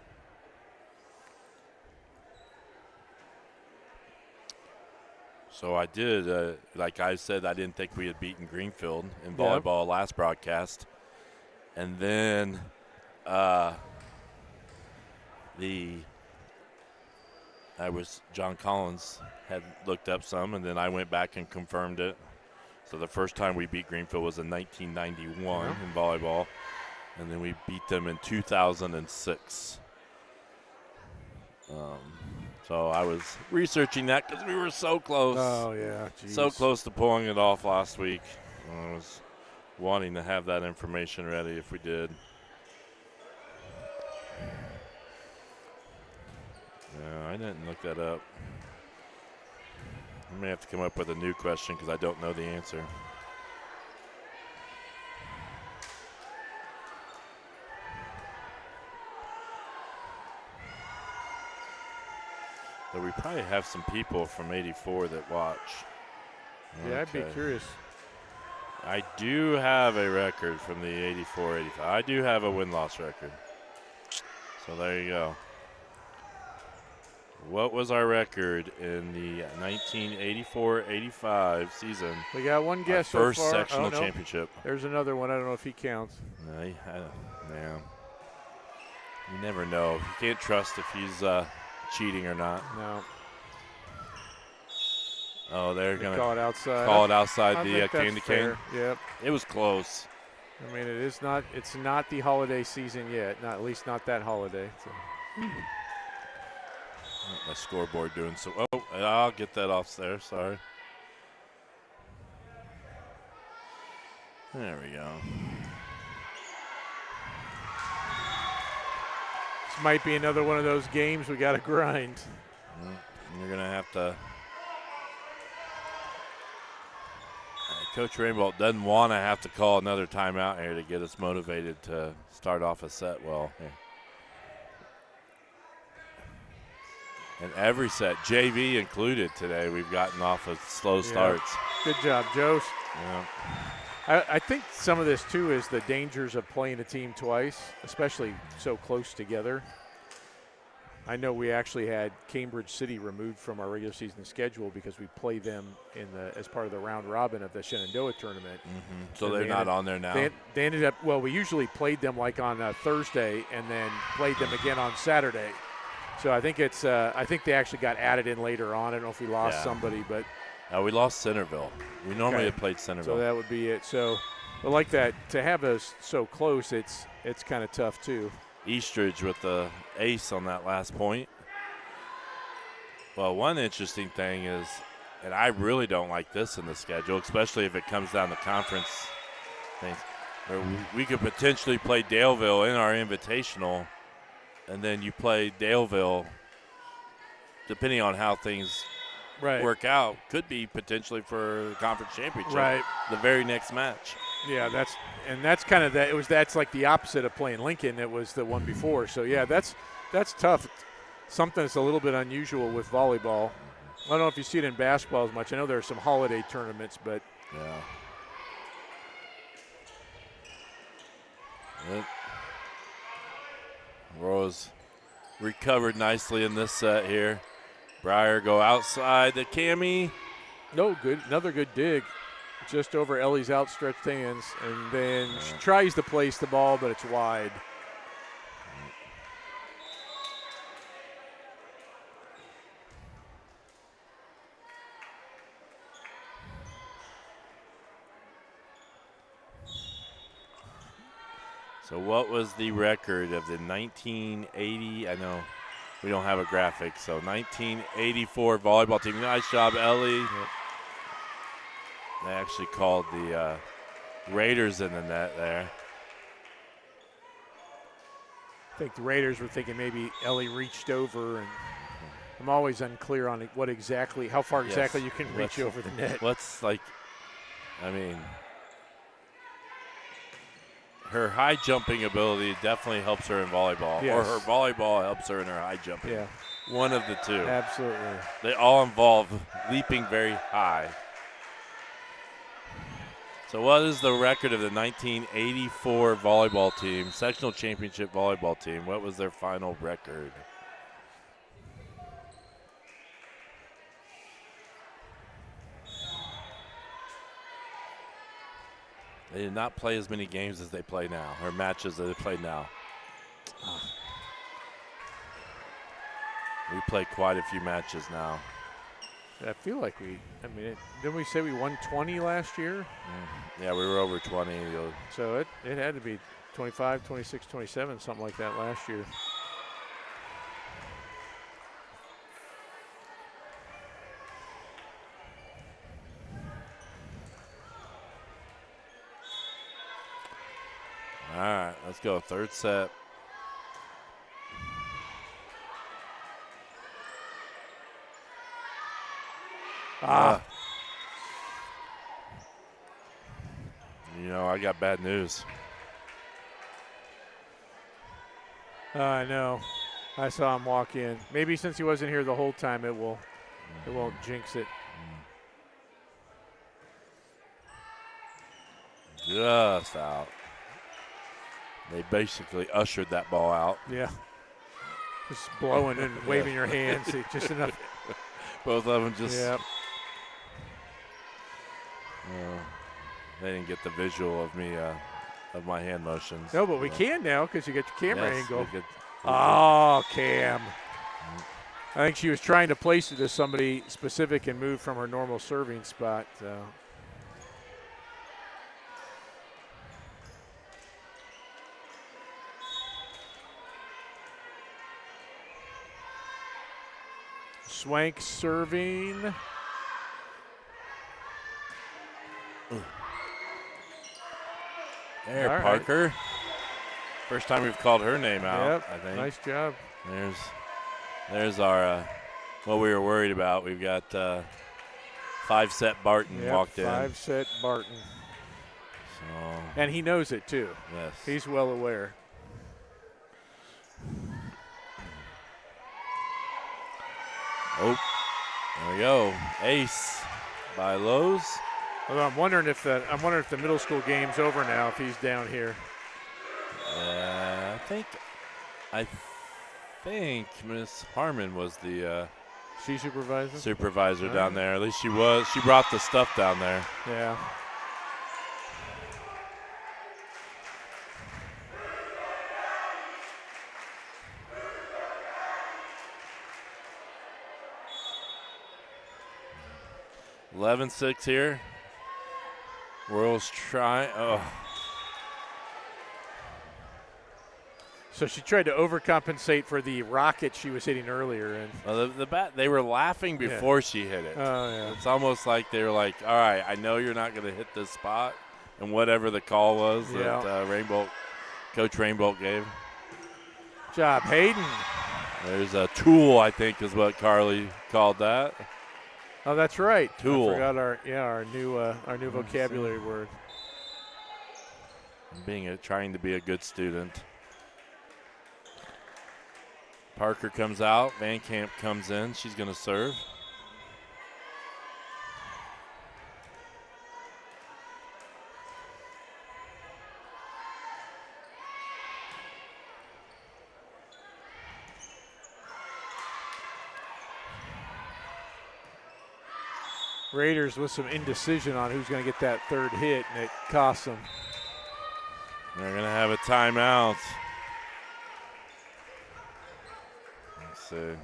So I did, like I said, I didn't think we had beaten Greenfield in volleyball last broadcast, and then John Collins had looked up some, and then I went back and confirmed it. So the first time we beat Greenfield was in 1991 in volleyball, and then we beat them in 2006. So I was researching that because we were so close. Oh, yeah. Geez. So close to pulling it off last week. I was wanting to have that information ready if we did. No, I didn't look that up. I may have to come up with a new question because I don't know the answer. But we probably have some people from 84 that watch. Yeah, I'd be curious. I do have a record from the 84-85. I do have a win-loss record. So there you go. What was our record in the 1984-85 season? We got one guess so first far. sectional championship. There's another one. I don't know if he counts. Yeah. You never know. You can't trust if he's cheating or not. No. Oh, they're going to call it outside. Call it outside I the think candy that's cane. fair. Yep. It was close. I mean, it's not the holiday season yet. Not at least not that holiday. So. My scoreboard doing so. Oh, I'll get that off there. Sorry. There we go. This might be another one of those games we got to grind. You're going to have to. Coach Rainbolt doesn't want to have to call another timeout here to get us motivated to start off a set well. Here. And every set, JV included today, we've gotten off of slow starts. Good job, Joe. Yeah. I think some of this, too, is the dangers of playing a team twice, especially so close together. I know we actually had Cambridge City removed from our regular season schedule because we play them as part of the round robin of the Shenandoah tournament. So they're not on there now? They ended up, well, we usually played them like on Thursday and then played them again on Saturday. So I think I think they actually got added in later on. I don't know if we lost somebody, but. We lost Centerville. We normally had played Centerville. So that would be it. So, but like that, to have us so close, it's kind of tough too. Eastridge with the ace on that last point. Well, one interesting thing is, and I really don't like this in the schedule, especially if it comes down to conference things, where we could potentially play Daleville in our invitational, and then you play Daleville, depending on how things work out, could be potentially for conference championship the very next match. Yeah, that's kind of that. That's like the opposite of playing Lincoln. It was the one before. So yeah, that's tough. Something that's a little bit unusual with volleyball. I don't know if you see it in basketball as much. I know there are some holiday tournaments, but Rose recovered nicely in this set here. Breyer go outside the Cami. No good. Another good dig. Just over Ellie's outstretched hands, and then she tries to place the ball, but it's wide. So what was the record of the 1980? I know we don't have a graphic, so 1984 volleyball team. Nice job, Ellie. They actually called the Raiders in the net there. I think the Raiders were thinking maybe Ellie reached over, and I'm always unclear on how far exactly you can reach over the net. Her high jumping ability definitely helps her in volleyball, or her volleyball helps her in her high jumping. Yeah. One of the two. Absolutely. They all involve leaping very high. So what is the record of the 1984 volleyball team, sectional championship volleyball team? What was their final record? They did not play as many games as they play now, or matches that they play now. We play quite a few matches now. I feel like didn't we say we won 20 last year? Yeah, we were over 20. So it had to be 25, 26, 27, something like that last year. All right, let's go. Third set. I got bad news. I know. I saw him walk in. Maybe since he wasn't here the whole time, it won't jinx it. Just out. They basically ushered that ball out. Yeah. Just blowing and waving your hands. Just enough. Both of them just. Yeah. They didn't get the visual of me, of my hand motions. No, but we can now because you get your camera angle. Oh, Cam. I think she was trying to place it to somebody specific and move from her normal serving spot. Swank serving. There, all Parker. Right. First time we've called her name out, I think. Nice job. There's our what we were worried about. We've got 5-set Barton walked in. 5-set Barton. So. And he knows it too. Yes. He's well aware. Oh, there we go. Ace by Lowe's. Well, I'm wondering if the middle school game's over now if he's down here. I think Miss Harmon was the she supervisor down there. At least she was. She brought the stuff down there. Yeah. (11-6) here. Royals try. Oh. So she tried to overcompensate for the rocket she was hitting earlier, and well, the bat. They were laughing before she hit it. Oh yeah. It's almost like they were like, "All right, I know you're not going to hit this spot," and whatever the call was that Coach Rainbolt gave. Job, Hayden. There's a tool, I think, is what Carly called that. Oh, that's right. Tool. I forgot our new vocabulary word. Trying to be a good student. Parker comes out. Van Camp comes in. She's going to serve. Raiders with some indecision on who's going to get that third hit, and it costs them. They're going to have a timeout. Let's see.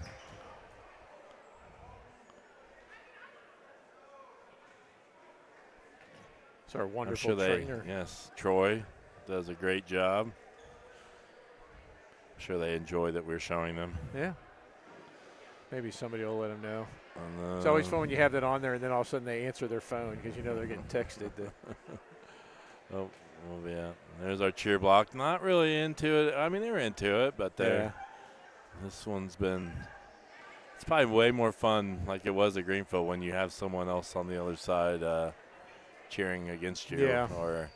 It's our wonderful trainer. Yes, Troy does a great job. I'm sure they enjoy that we're showing them. Yeah. Maybe somebody will let them know. It's always fun when you have that on there, and then all of a sudden they answer their phone because you know they're getting texted. Oh, yeah. There's our cheer block. Not really into it. I mean, they were into it, but this one's been – it's probably way more fun like it was at Greenfield when you have someone else on the other side cheering against you. Yeah. Or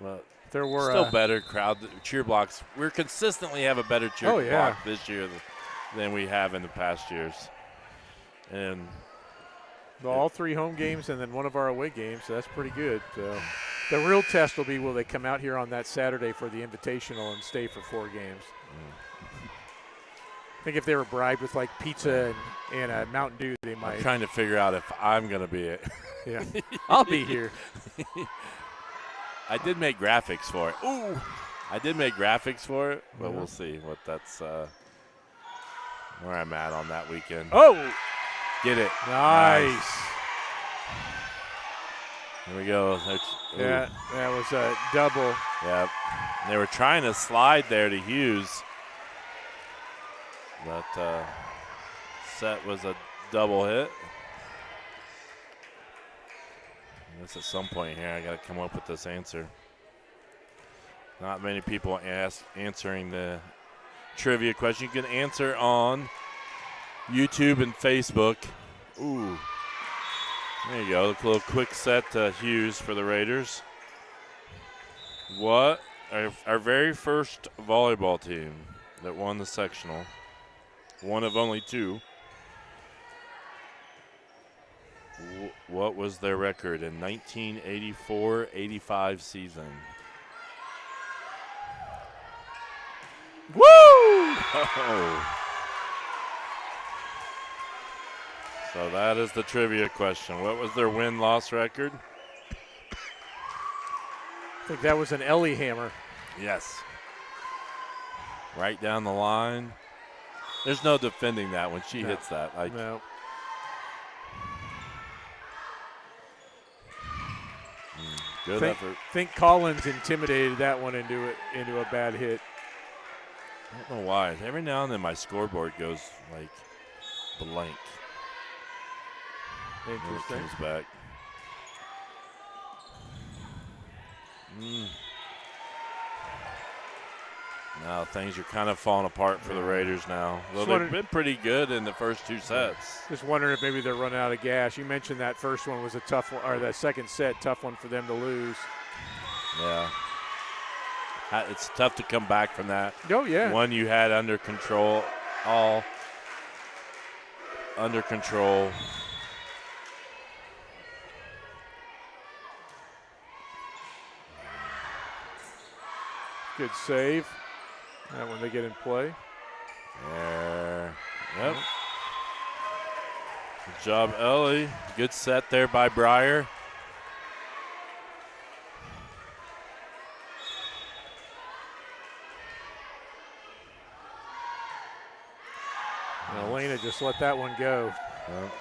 well, there were still better crowd cheer blocks. We consistently have a better cheer block this year than we have in the past years. And all 3 home games and then one of our away games, so that's pretty good. So the real test will be, will they come out here on that Saturday for the Invitational and stay for 4 games? I think if they were bribed with like pizza and a Mountain Dew, they might. I'm trying to figure out if I'm going to be it. Yeah, I'll be here. I did make graphics for it. Ooh, I did make graphics for it, but we'll see what that's where I'm at on that weekend. Oh, get it. Nice. Here we go. Yeah, that was a double. Yep. They were trying to slide there to Hughes. But set was a double hit. I guess at some point here I got to come up with this answer. Not many people answering the trivia question. You can answer on YouTube and Facebook. Ooh. There you go. A little quick set to Hughes for the Raiders. What? Our very first volleyball team that won the sectional. One of only 2. What was their record in 1984-85 season? Woo! Oh. So that is the trivia question. What was their win-loss record? I think that was an Ellie hammer. Yes. Right down the line. There's no defending that when she hits that. No. Good effort. I think Collins intimidated that one into a bad hit. I don't know why. Every now and then my scoreboard goes like blank. Interesting. It comes back. Now things are kind of falling apart for the Raiders now. Well, they've been pretty good in the first 2 sets. Just wondering if maybe they're running out of gas. You mentioned that first one was a tough one, or that second set, tough one for them to lose. Yeah. It's tough to come back from that. Oh, yeah. One you had under control, all under control. Good save. That when they get in play. There. Yep. Good job, Ellie. Good set there by Breyer. And Elena just let that one go. Yep.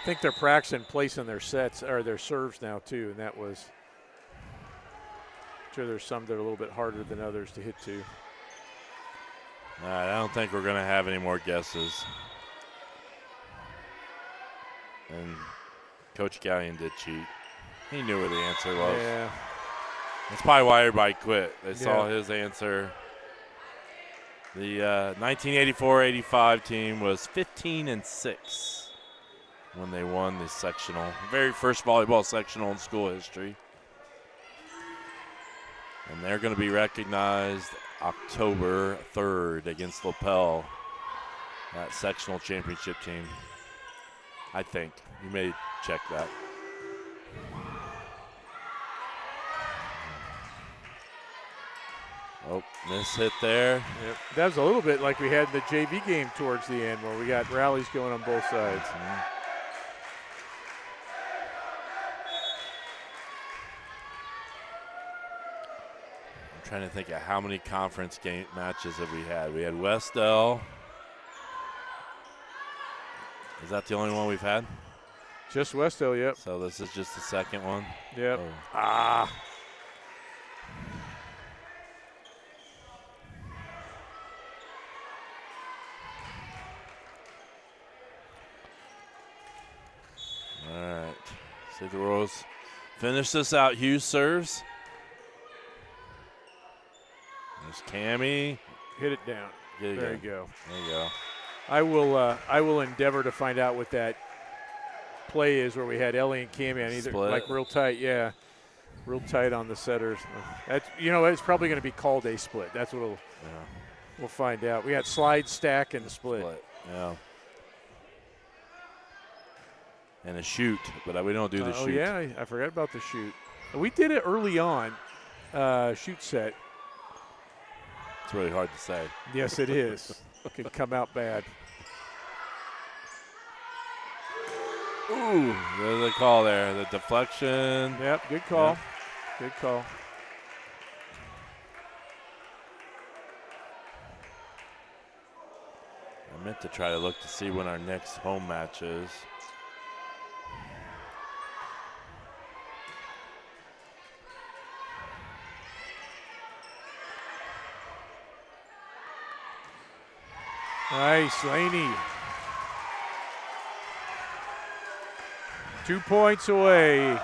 I think they're practicing placing their sets or their serves now too, and that was. I'm sure there's some that are a little bit harder than others to hit to. All right, I don't think we're going to have any more guesses. And Coach Gallion did cheat. He knew what the answer was. Yeah. That's probably why everybody quit. They saw his answer. The 1984-85 team was 15-6 when they won the sectional. Very first volleyball sectional in school history. And they're going to be recognized October 3rd against LaPel, that sectional championship team. I think. You may check that. Oh, miss hit there. Yep. That was a little bit like we had in the JV game towards the end where we got rallies going on both sides. Mm-hmm. I'm trying to think of how many conference game matches have we had. We had Westell. Is that the only one we've had? Just Westell, yep. So this is just the second one? Yep. Oh. Ah. All right. See the Royals finish this out. Hughes serves. There's Cammie. Hit it down. There you go. There you go. I will endeavor to find out what that play is where we had Ellie and Cammie on either Split. like real tight, yeah. Real tight on the setters. That's it's probably going to be called a split. That's what we'll find out. We got slide, stack, and split. Yeah. And a shoot, but we don't do the shoot. Oh yeah, I forgot about the shoot. We did it early on, shoot set. It's really hard to say. Yes, it is. Could come out bad. Ooh, there's a call there. The deflection. Yep, good call. Yep. Good call. I meant to try to look to see when our next home match is. Nice, Laney. 2 points away.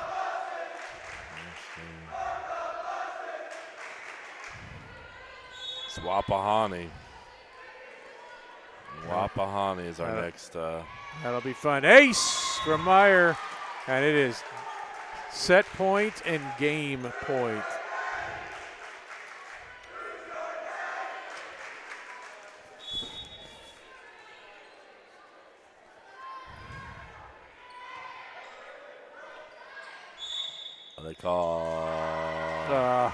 Swapahani. Wapahani is our next. That'll be fun. Ace from Meyer. And it is set point and game point. They call.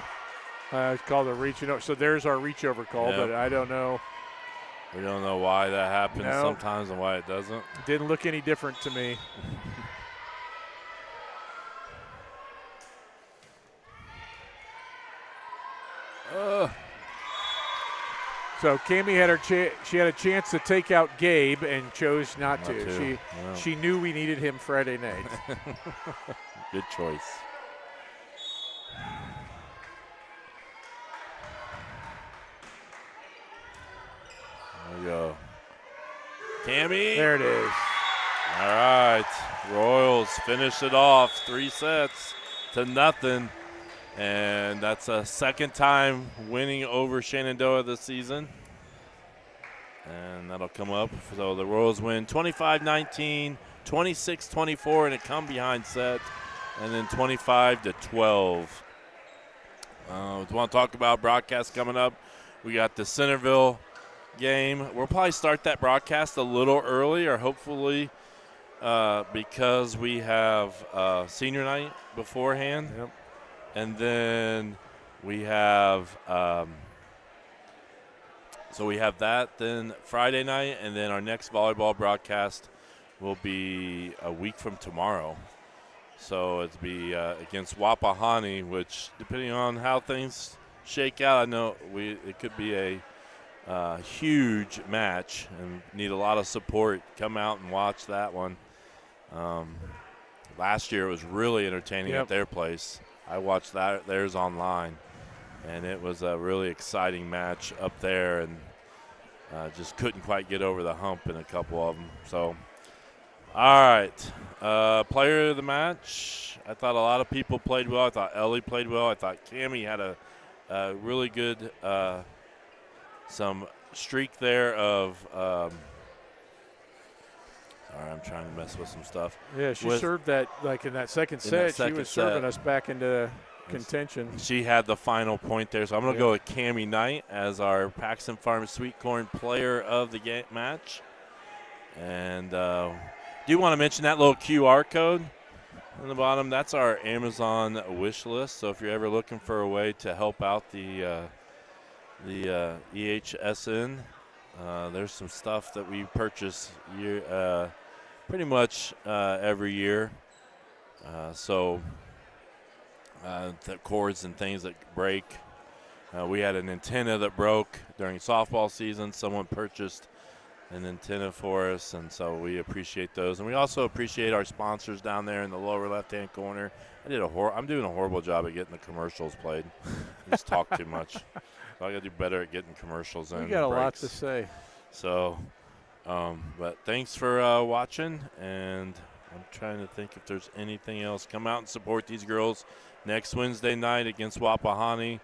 It's called a reach over. So there's our reach over call, but I don't know. We don't know why that happens sometimes and why it doesn't. Didn't look any different to me. So Cammie had she had a chance to take out Gabe and chose not to. She knew we needed him Friday night. Good choice. There we go. Cammie. There it is. All right. Royals finish it off 3-0. And that's a second time winning over Shenandoah this season. And that'll come up. So the Royals win 25-19, 26-24 in a come-behind set, and then 25-12. We want to talk about broadcast coming up. We got the Centerville game. We'll probably start that broadcast a little early, or hopefully because we have senior night beforehand. Yep. And then we have So we have that then Friday night, and then our next volleyball broadcast will be a week from tomorrow. So it'll be against Wapahani, which, depending on how things shake out, I know it could be a huge match and need a lot of support. Come out and watch that one. Last year it was really entertaining at their place. I watched theirs online, and it was a really exciting match up there, and just couldn't quite get over the hump in a couple of them. So, all right, player of the match. I thought a lot of people played well. I thought Ellie played well. I thought Cammie had a really good some streak there of all right, I'm trying to mess with some stuff. Yeah, she served that, like in that second set, she was serving us back into contention. She had the final point there, so I'm going to go with Cammie Knight as our Paxton Farms Sweet Corn player of the match. And do you want to mention that little QR code on the bottom? That's our Amazon wish list. So if you're ever looking for a way to help out the EHSN, there's some stuff that we purchase pretty much every year. So the cords and things that break. We had an antenna that broke during softball season. Someone purchased an antenna for us, and so we appreciate those. And we also appreciate our sponsors down there in the lower left-hand corner. I'm doing a horrible job at getting the commercials played. I just talk too much. So I got to do better at getting commercials in. You got a lot to say. So, but thanks for watching, and I'm trying to think if there's anything else. Come out and support these girls next Wednesday night against Wapahani.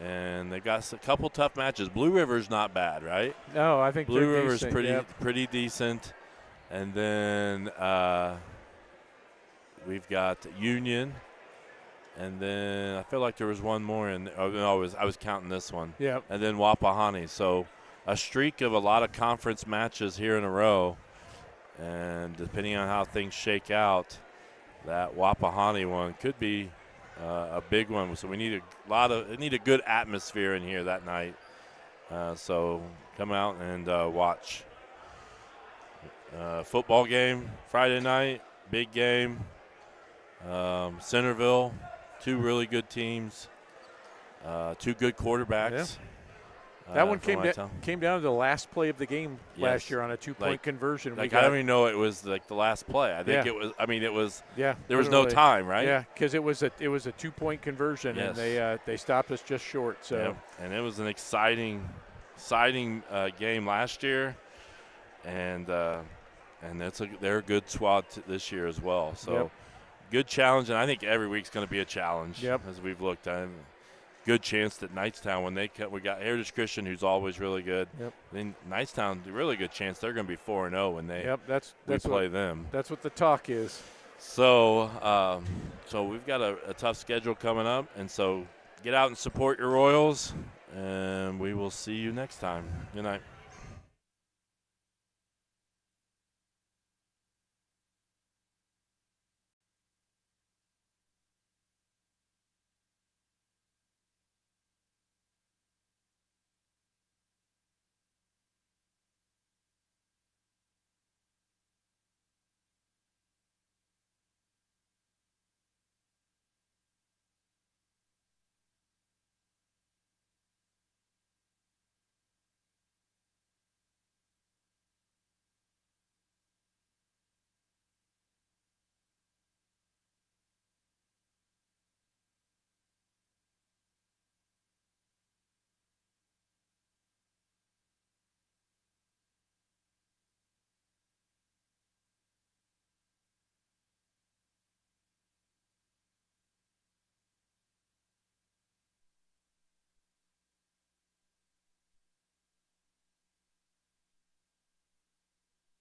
And they got a couple tough matches. Blue River's not bad, right? No, I think Blue River's decent, pretty decent. And then we've got Union. And then I feel like there was one more in there. Oh, no, I was counting this one. Yep. And then Wapahani. So a streak of a lot of conference matches here in a row. And depending on how things shake out, that Wapahani one could be a big one. So we need a good atmosphere in here that night. So come out and watch. Football game Friday night, big game. Centerville, two really good teams, two good quarterbacks. Yeah. That one came down to the last play of the game last year on a 2-point conversion. I don't even know it was like the last play. I think it was. I mean, it was. Yeah. There was no time, right? Yeah, because it was a 2-point conversion, and they stopped us just short. So. Yeah. And it was an exciting game last year, and they're a good squad this year as well. So good challenge, and I think every week's going to be a challenge. As we've looked at. Good chance that Knightstown, when we got Heritage Christian, who's always really good. Then Knightstown, really good chance they're going to be 4-0 when they play them. That's what the talk is. So, so we've got a tough schedule coming up, and so get out and support your Royals, and we will see you next time. Good night.